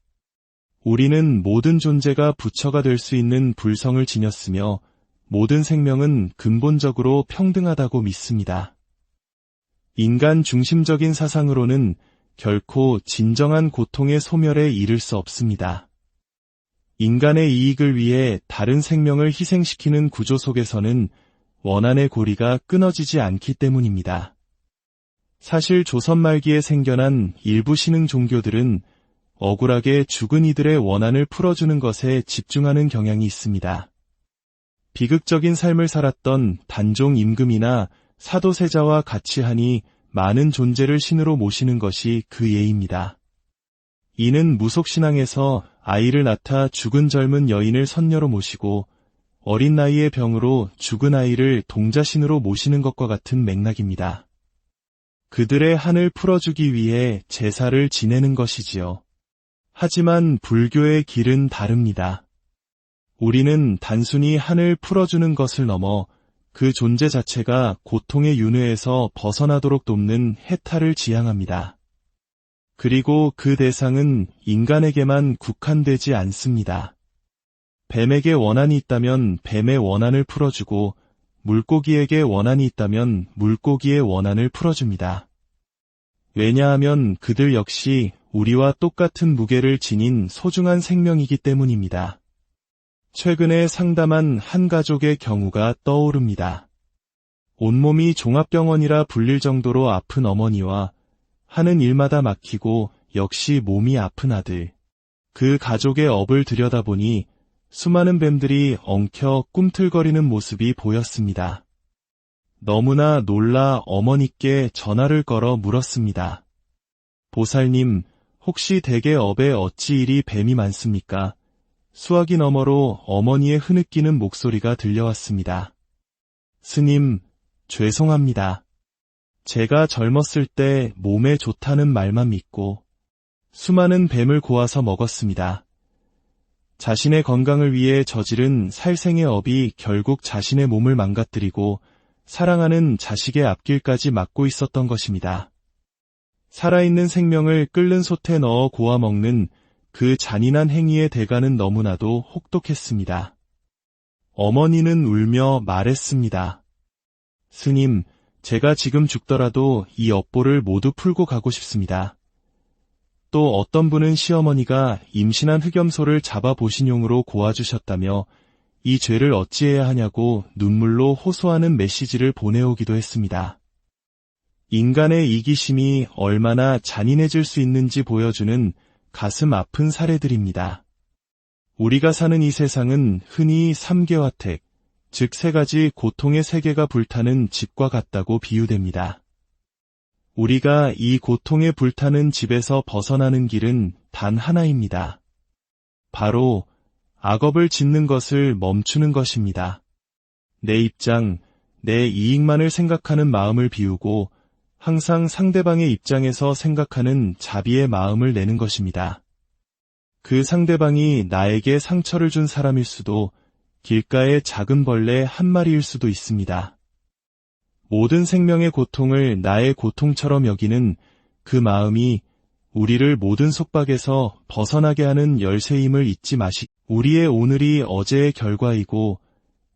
[SPEAKER 1] 우리는 모든 존재가 부처가 될 수 있는 불성을 지녔으며 모든 생명은 근본적으로 평등하다고 믿습니다. 인간 중심적인 사상으로는 결코 진정한 고통의 소멸에 이를 수 없습니다. 인간의 이익을 위해 다른 생명을 희생시키는 구조 속에서는 원한의 고리가 끊어지지 않기 때문입니다. 사실 조선 말기에 생겨난 일부 신흥 종교들은 억울하게 죽은 이들의 원한을 풀어주는 것에 집중하는 경향이 있습니다. 비극적인 삶을 살았던 단종 임금이나 사도세자와 같이 하니 많은 존재를 신으로 모시는 것이 그 예입니다. 이는 무속신앙에서 아이를 낳다 죽은 젊은 여인을 선녀로 모시고 어린 나이의 병으로 죽은 아이를 동자신으로 모시는 것과 같은 맥락입니다. 그들의 한을 풀어주기 위해 제사를 지내는 것이지요. 하지만 불교의 길은 다릅니다. 우리는 단순히 한을 풀어주는 것을 넘어 그 존재 자체가 고통의 윤회에서 벗어나도록 돕는 해탈을 지향합니다. 그리고 그 대상은 인간에게만 국한되지 않습니다. 뱀에게 원한이 있다면 뱀의 원한을 풀어주고 물고기에게 원한이 있다면 물고기의 원한을 풀어줍니다. 왜냐하면 그들 역시 우리와 똑같은 무게를 지닌 소중한 생명이기 때문입니다. 최근에 상담한 한 가족의 경우가 떠오릅니다. 온몸이 종합병원이라 불릴 정도로 아픈 어머니와 하는 일마다 막히고 역시 몸이 아픈 아들. 그 가족의 업을 들여다보니 수많은 뱀들이 엉켜 꿈틀거리는 모습이 보였습니다. 너무나 놀라 어머니께 전화를 걸어 물었습니다. 보살님, 혹시 댁의 업에 어찌 이리 뱀이 많습니까? 수화기 너머로 어머니의 흐느끼는 목소리가 들려왔습니다. 스님, 죄송합니다. 제가 젊었을 때 몸에 좋다는 말만 믿고 수많은 뱀을 고아서 먹었습니다. 자신의 건강을 위해 저지른 살생의 업이 결국 자신의 몸을 망가뜨리고 사랑하는 자식의 앞길까지 막고 있었던 것입니다. 살아있는 생명을 끓는 솥에 넣어 고아 먹는 그 잔인한 행위의 대가는 너무나도 혹독했습니다. 어머니는 울며 말했습니다. 스님, 제가 지금 죽더라도 이 업보를 모두 풀고 가고 싶습니다. 또 어떤 분은 시어머니가 임신한 흑염소를 잡아보신용으로 고아주셨다며 이 죄를 어찌해야 하냐고 눈물로 호소하는 메시지를 보내오기도 했습니다. 인간의 이기심이 얼마나 잔인해질 수 있는지 보여주는 가슴 아픈 사례들입니다. 우리가 사는 이 세상은 흔히 삼계화택, 즉 세 가지 고통의 세계가 불타는 집과 같다고 비유됩니다. 우리가 이 고통에 불타는 집에서 벗어나는 길은 단 하나입니다. 바로 악업을 짓는 것을 멈추는 것입니다. 내 입장, 내 이익만을 생각하는 마음을 비우고 항상 상대방의 입장에서 생각하는 자비의 마음을 내는 것입니다. 그 상대방이 나에게 상처를 준 사람일 수도 길가의 작은 벌레 한 마리일 수도 있습니다. 모든 생명의 고통을 나의 고통처럼 여기는 그 마음이 우리를 모든 속박에서 벗어나게 하는 열쇠임을 잊지 마시고, 우리의 오늘이 어제의 결과이고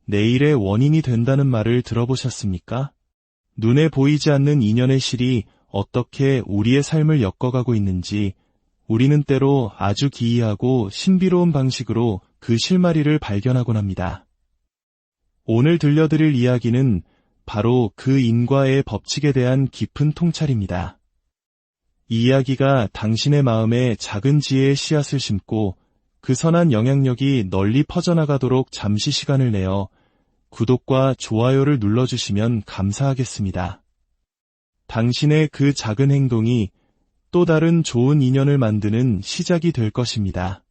[SPEAKER 1] 내일의 원인이 된다는 말을 들어보셨습니까? 눈에 보이지 않는 인연의 실이 어떻게 우리의 삶을 엮어가고 있는지 우리는 때로 아주 기이하고 신비로운 방식으로 그 실마리를 발견하곤 합니다. 오늘 들려드릴 이야기는 바로 그 인과의 법칙에 대한 깊은 통찰입니다. 이 이야기가 당신의 마음에 작은 지혜의 씨앗을 심고 그 선한 영향력이 널리 퍼져나가도록 잠시 시간을 내어 구독과 좋아요를 눌러주시면 감사하겠습니다. 당신의 그 작은 행동이 또 다른 좋은 인연을 만드는 시작이 될 것입니다.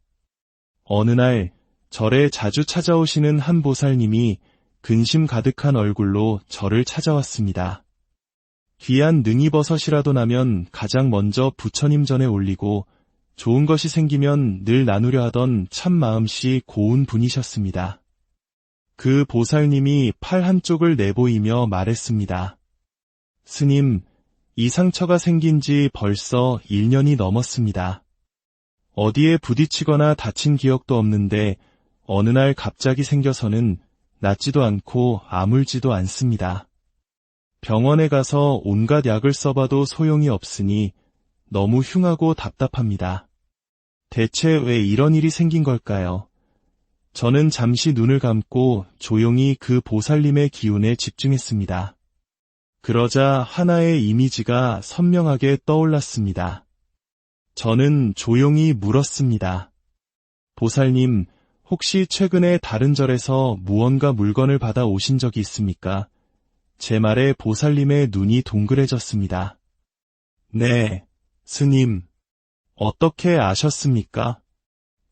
[SPEAKER 1] 어느 날 절에 자주 찾아오시는 한 보살님이 근심 가득한 얼굴로 저를 찾아왔습니다. 귀한 능이버섯이라도 나면 가장 먼저 부처님 전에 올리고 좋은 것이 생기면 늘 나누려 하던 참 마음씨 고운 분이셨습니다. 그 보살님이 팔 한쪽을 내보이며 말했습니다. 스님, 이 상처가 생긴 지 벌써 1년이 넘었습니다. 어디에 부딪히거나 다친 기억도 없는데 어느 날 갑자기 생겨서는 낫지도 않고 아물지도 않습니다. 병원에 가서 온갖 약을 써봐도 소용이 없으니 너무 흉하고 답답합니다. 대체 왜 이런 일이 생긴 걸까요? 저는 잠시 눈을 감고 조용히 그 보살님의 기운에 집중했습니다. 그러자 하나의 이미지가 선명하게 떠올랐습니다. 저는 조용히 물었습니다. 보살님, 혹시 최근에 다른 절에서 무언가 물건을 받아 오신 적이 있습니까? 제 말에 보살님의 눈이 동그래졌습니다. 네, 스님. 어떻게 아셨습니까?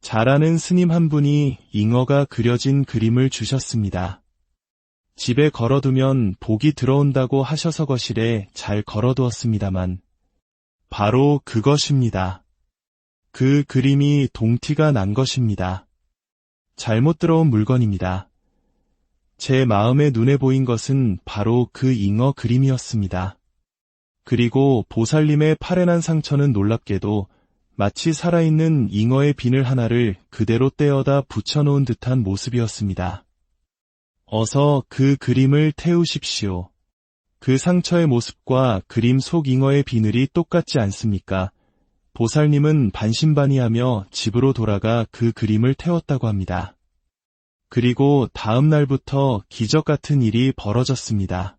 [SPEAKER 1] 잘 아는 스님 한 분이 잉어가 그려진 그림을 주셨습니다. 집에 걸어두면 복이 들어온다고 하셔서 거실에 잘 걸어두었습니다만 바로 그것입니다. 그 그림이 동티가 난 것입니다. 잘못 들어온 물건입니다. 제 마음에 눈에 보인 것은 바로 그 잉어 그림이었습니다. 그리고 보살님의 팔에 난 상처는 놀랍게도 마치 살아있는 잉어의 비늘 하나를 그대로 떼어다 붙여놓은 듯한 모습이었습니다. 어서 그 그림을 태우십시오. 그 상처의 모습과 그림 속 잉어의 비늘이 똑같지 않습니까? 보살님은 반신반의하며 집으로 돌아가 그 그림을 태웠다고 합니다. 그리고 다음 날부터 기적 같은 일이 벌어졌습니다.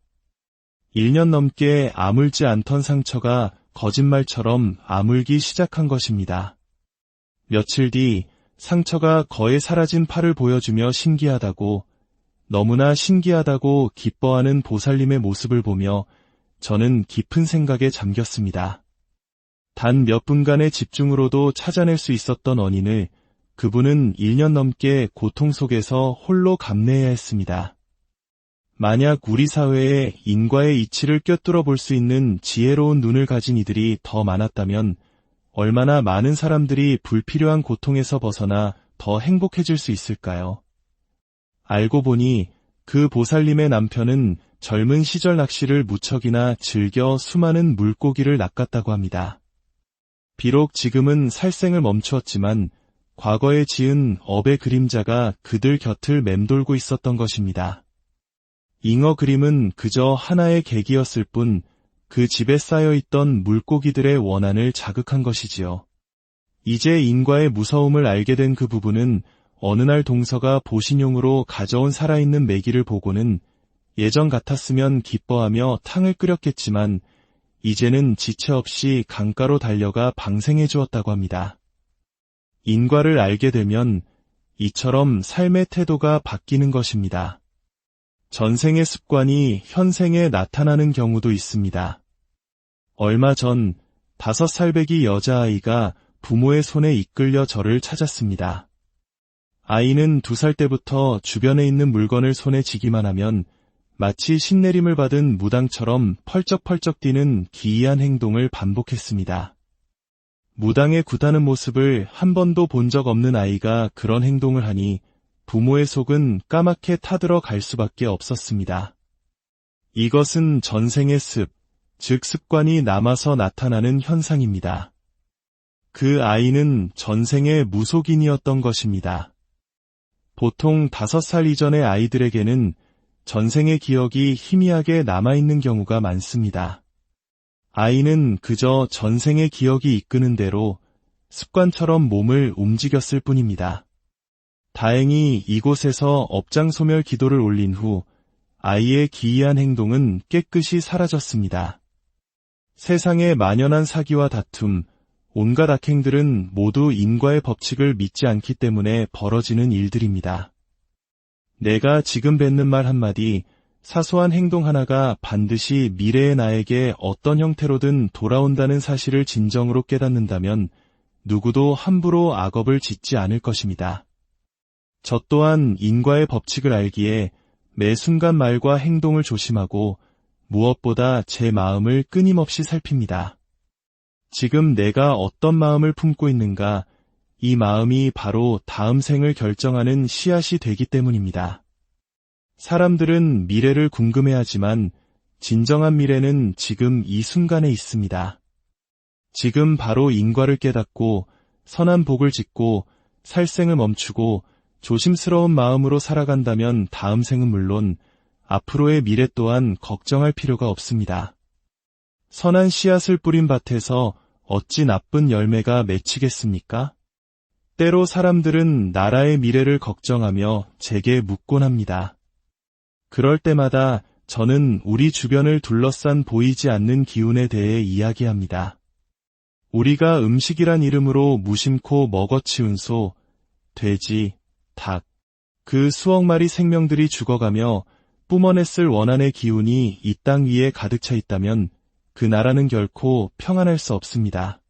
[SPEAKER 1] 1년 넘게 아물지 않던 상처가 거짓말처럼 아물기 시작한 것입니다. 며칠 뒤 상처가 거의 사라진 팔을 보여주며 신기하다고, 너무나 신기하다고 기뻐하는 보살님의 모습을 보며 저는 깊은 생각에 잠겼습니다. 단 몇 분간의 집중으로도 찾아낼 수 있었던 원인을 그분은 1년 넘게 고통 속에서 홀로 감내해야 했습니다. 만약 우리 사회에 인과의 이치를 꿰뚫어 볼 수 있는 지혜로운 눈을 가진 이들이 더 많았다면 얼마나 많은 사람들이 불필요한 고통에서 벗어나 더 행복해질 수 있을까요? 알고 보니 그 보살님의 남편은 젊은 시절 낚시를 무척이나 즐겨 수많은 물고기를 낚았다고 합니다. 비록 지금은 살생을 멈추었지만 과거에 지은 업의 그림자가 그들 곁을 맴돌고 있었던 것입니다. 잉어 그림은 그저 하나의 계기였을 뿐 그 집에 쌓여있던 물고기들의 원한을 자극한 것이지요. 이제 인과의 무서움을 알게 된 그 부부는 어느 날 동서가 보신용으로 가져온 살아있는 메기를 보고는 예전 같았으면 기뻐하며 탕을 끓였겠지만 이제는 지체 없이 강가로 달려가 방생해 주었다고 합니다. 인과를 알게 되면 이처럼 삶의 태도가 바뀌는 것입니다. 전생의 습관이 현생에 나타나는 경우도 있습니다. 얼마 전 5살배기 여자아이가 부모의 손에 이끌려 저를 찾았습니다. 아이는 2살 때부터 주변에 있는 물건을 손에 쥐기만 하면 마치 신내림을 받은 무당처럼 펄쩍펄쩍 뛰는 기이한 행동을 반복했습니다. 무당의 굿하는 모습을 한 번도 본 적 없는 아이가 그런 행동을 하니 부모의 속은 까맣게 타들어 갈 수밖에 없었습니다. 이것은 전생의 습, 즉 습관이 남아서 나타나는 현상입니다. 그 아이는 전생의 무속인이었던 것입니다. 보통 5살 이전의 아이들에게는 전생의 기억이 희미하게 남아있는 경우가 많습니다. 아이는 그저 전생의 기억이 이끄는 대로 습관처럼 몸을 움직였을 뿐입니다. 다행히 이곳에서 업장소멸 기도를 올린 후 아이의 기이한 행동은 깨끗이 사라졌습니다. 세상의 만연한 사기와 다툼, 온갖 악행들은 모두 인과의 법칙을 믿지 않기 때문에 벌어지는 일들입니다. 내가 지금 뱉는 말 한마디, 사소한 행동 하나가 반드시 미래의 나에게 어떤 형태로든 돌아온다는 사실을 진정으로 깨닫는다면 누구도 함부로 악업을 짓지 않을 것입니다. 저 또한 인과의 법칙을 알기에 매 순간 말과 행동을 조심하고 무엇보다 제 마음을 끊임없이 살핍니다. 지금 내가 어떤 마음을 품고 있는가, 이 마음이 바로 다음 생을 결정하는 씨앗이 되기 때문입니다. 사람들은 미래를 궁금해하지만 진정한 미래는 지금 이 순간에 있습니다. 지금 바로 인과를 깨닫고 선한 복을 짓고 살생을 멈추고 조심스러운 마음으로 살아간다면 다음 생은 물론 앞으로의 미래 또한 걱정할 필요가 없습니다. 선한 씨앗을 뿌린 밭에서 어찌 나쁜 열매가 맺히겠습니까? 때로 사람들은 나라의 미래를 걱정하며 제게 묻곤 합니다. 그럴 때마다 저는 우리 주변을 둘러싼 보이지 않는 기운에 대해 이야기합니다. 우리가 음식이란 이름으로 무심코 먹어치운 소, 돼지, 닭. 그 수억 마리 생명들이 죽어가며 뿜어냈을 원한의 기운이 이 땅 위에 가득 차 있다면 그 나라는 결코 평안할 수 없습니다.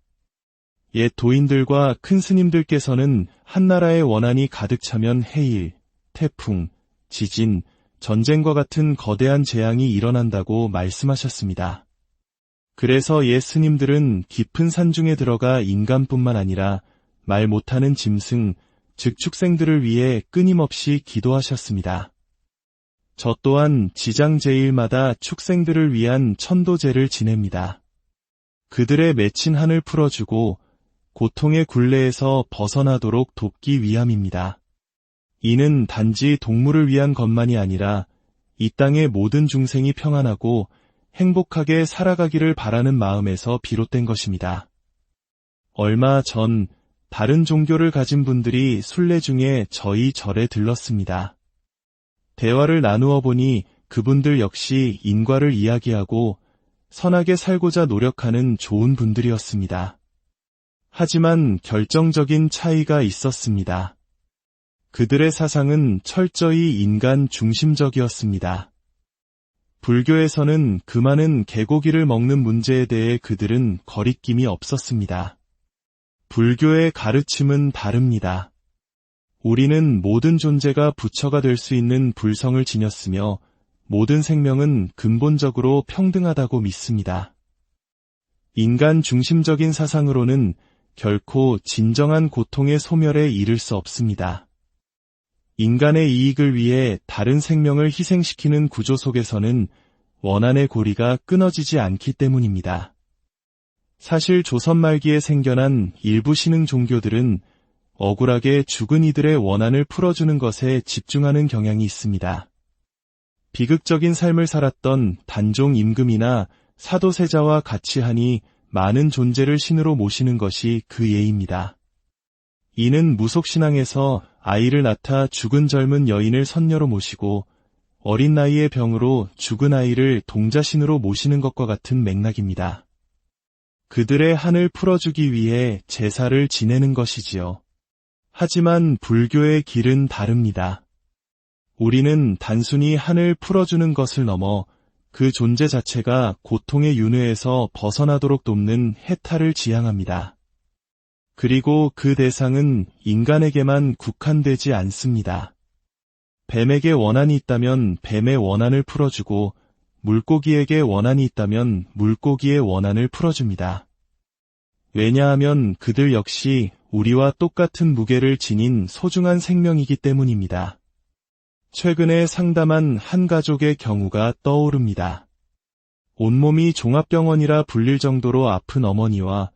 [SPEAKER 1] 옛 도인들과 큰 스님들께서는 한 나라의 원한이 가득 차면 해일, 태풍, 지진, 전쟁과 같은 거대한 재앙이 일어난다고 말씀하셨습니다. 그래서 옛 스님들은 깊은 산중에 들어가 인간뿐만 아니라 말 못하는 짐승, 즉 축생들을 위해 끊임없이 기도하셨습니다. 저 또한 지장제일마다 축생들을 위한 천도제를 지냅니다. 그들의 맺힌 한을 풀어주고 고통의 굴레에서 벗어나도록 돕기 위함입니다. 이는 단지 동물을 위한 것만이 아니라 이 땅의 모든 중생이 평안하고 행복하게 살아가기를 바라는 마음에서 비롯된 것입니다. 얼마 전 다른 종교를 가진 분들이 순례 중에 저희 절에 들렀습니다. 대화를 나누어 보니 그분들 역시 인과를 이야기하고 선하게 살고자 노력하는 좋은 분들이었습니다. 하지만 결정적인 차이가 있었습니다. 그들의 사상은 철저히 인간 중심적이었습니다. 불교에서는 그 많은 개고기를 먹는 문제에 대해 그들은 거리낌이 없었습니다. 불교의 가르침은 다릅니다. 우리는 모든 존재가 부처가 될 수 있는 불성을 지녔으며 모든 생명은 근본적으로 평등하다고 믿습니다. 인간 중심적인 사상으로는 결코 진정한 고통의 소멸에 이를 수 없습니다. 인간의 이익을 위해 다른 생명을 희생시키는 구조 속에서는 원한의 고리가 끊어지지 않기 때문입니다. 사실 조선 말기에 생겨난 일부 신흥 종교들은 억울하게 죽은 이들의 원한을 풀어주는 것에 집중하는 경향이 있습니다. 비극적인 삶을 살았던 단종 임금이나 사도세자와 같이 하니 많은 존재를 신으로 모시는 것이 그 예입니다. 이는 무속신앙에서 아이를 낳다 죽은 젊은 여인을 선녀로 모시고 어린 나이의 병으로 죽은 아이를 동자신으로 모시는 것과 같은 맥락입니다. 그들의 한을 풀어주기 위해 제사를 지내는 것이지요. 하지만 불교의 길은 다릅니다. 우리는 단순히 한을 풀어주는 것을 넘어 그 존재 자체가 고통의 윤회에서 벗어나도록 돕는 해탈을 지향합니다. 그리고 그 대상은 인간에게만 국한되지 않습니다. 뱀에게 원한이 있다면 뱀의 원한을 풀어주고 물고기에게 원한이 있다면 물고기의 원한을 풀어줍니다. 왜냐하면 그들 역시 우리와 똑같은 무게를 지닌 소중한 생명이기 때문입니다. 최근에 상담한 한 가족의 경우가 떠오릅니다. 온몸이 종합병원이라 불릴 정도로 아픈 어머니와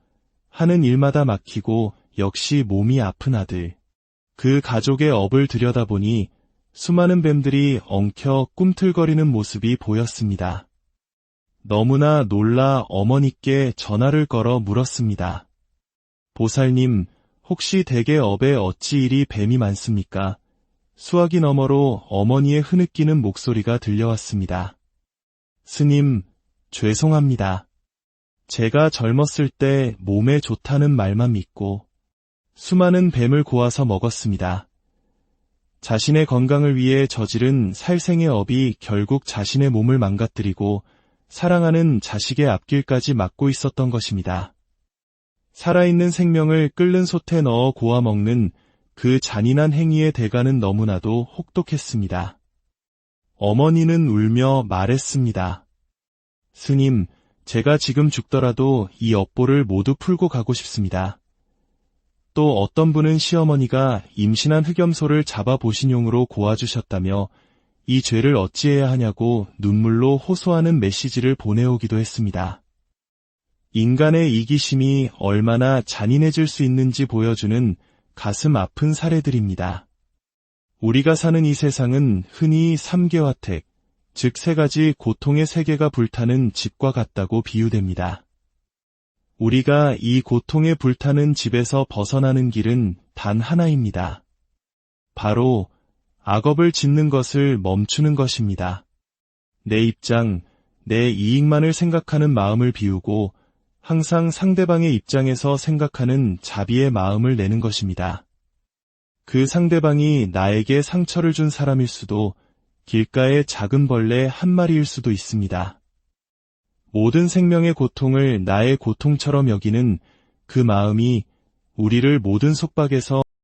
[SPEAKER 1] 하는 일마다 막히고 역시 몸이 아픈 아들. 그 가족의 업을 들여다보니 수많은 뱀들이 엉켜 꿈틀거리는 모습이 보였습니다. 너무나 놀라 어머니께 전화를 걸어 물었습니다. 보살님, 혹시 댁의 업에 어찌 이리 뱀이 많습니까? 수화기 너머로 어머니의 흐느끼는 목소리가 들려왔습니다. 스님, 죄송합니다. 제가 젊었을 때 몸에 좋다는 말만 믿고 수많은 뱀을 고아서 먹었습니다. 자신의 건강을 위해 저지른 살생의 업이 결국 자신의 몸을 망가뜨리고 사랑하는 자식의 앞길까지 막고 있었던 것입니다. 살아있는 생명을 끓는 솥에 넣어 고아 먹는 그 잔인한 행위의 대가는 너무나도 혹독했습니다. 어머니는 울며 말했습니다. 스님, 제가 지금 죽더라도 이 업보를 모두 풀고 가고 싶습니다. 또 어떤 분은 시어머니가 임신한 흑염소를 잡아보신용으로 고아주셨다며 이 죄를 어찌해야 하냐고 눈물로 호소하는 메시지를 보내오기도 했습니다. 인간의 이기심이 얼마나 잔인해질 수 있는지 보여주는 가슴 아픈 사례들입니다. 우리가 사는 이 세상은 흔히 삼계화택, 즉 세 가지 고통의 세계가 불타는 집과 같다고 비유됩니다. 우리가 이 고통에 불타는 집에서 벗어나는 길은 단 하나입니다. 바로 악업을 짓는 것을 멈추는 것입니다. 내 입장, 내 이익만을 생각하는 마음을 비우고 항상 상대방의 입장에서 생각하는 자비의 마음을 내는 것입니다. 그 상대방이 나에게 상처를 준 사람일 수도 길가의 작은 벌레 한 마리일 수도 있습니다. 모든 생명의 고통을 나의 고통처럼 여기는 그 마음이 우리를 모든 속박에서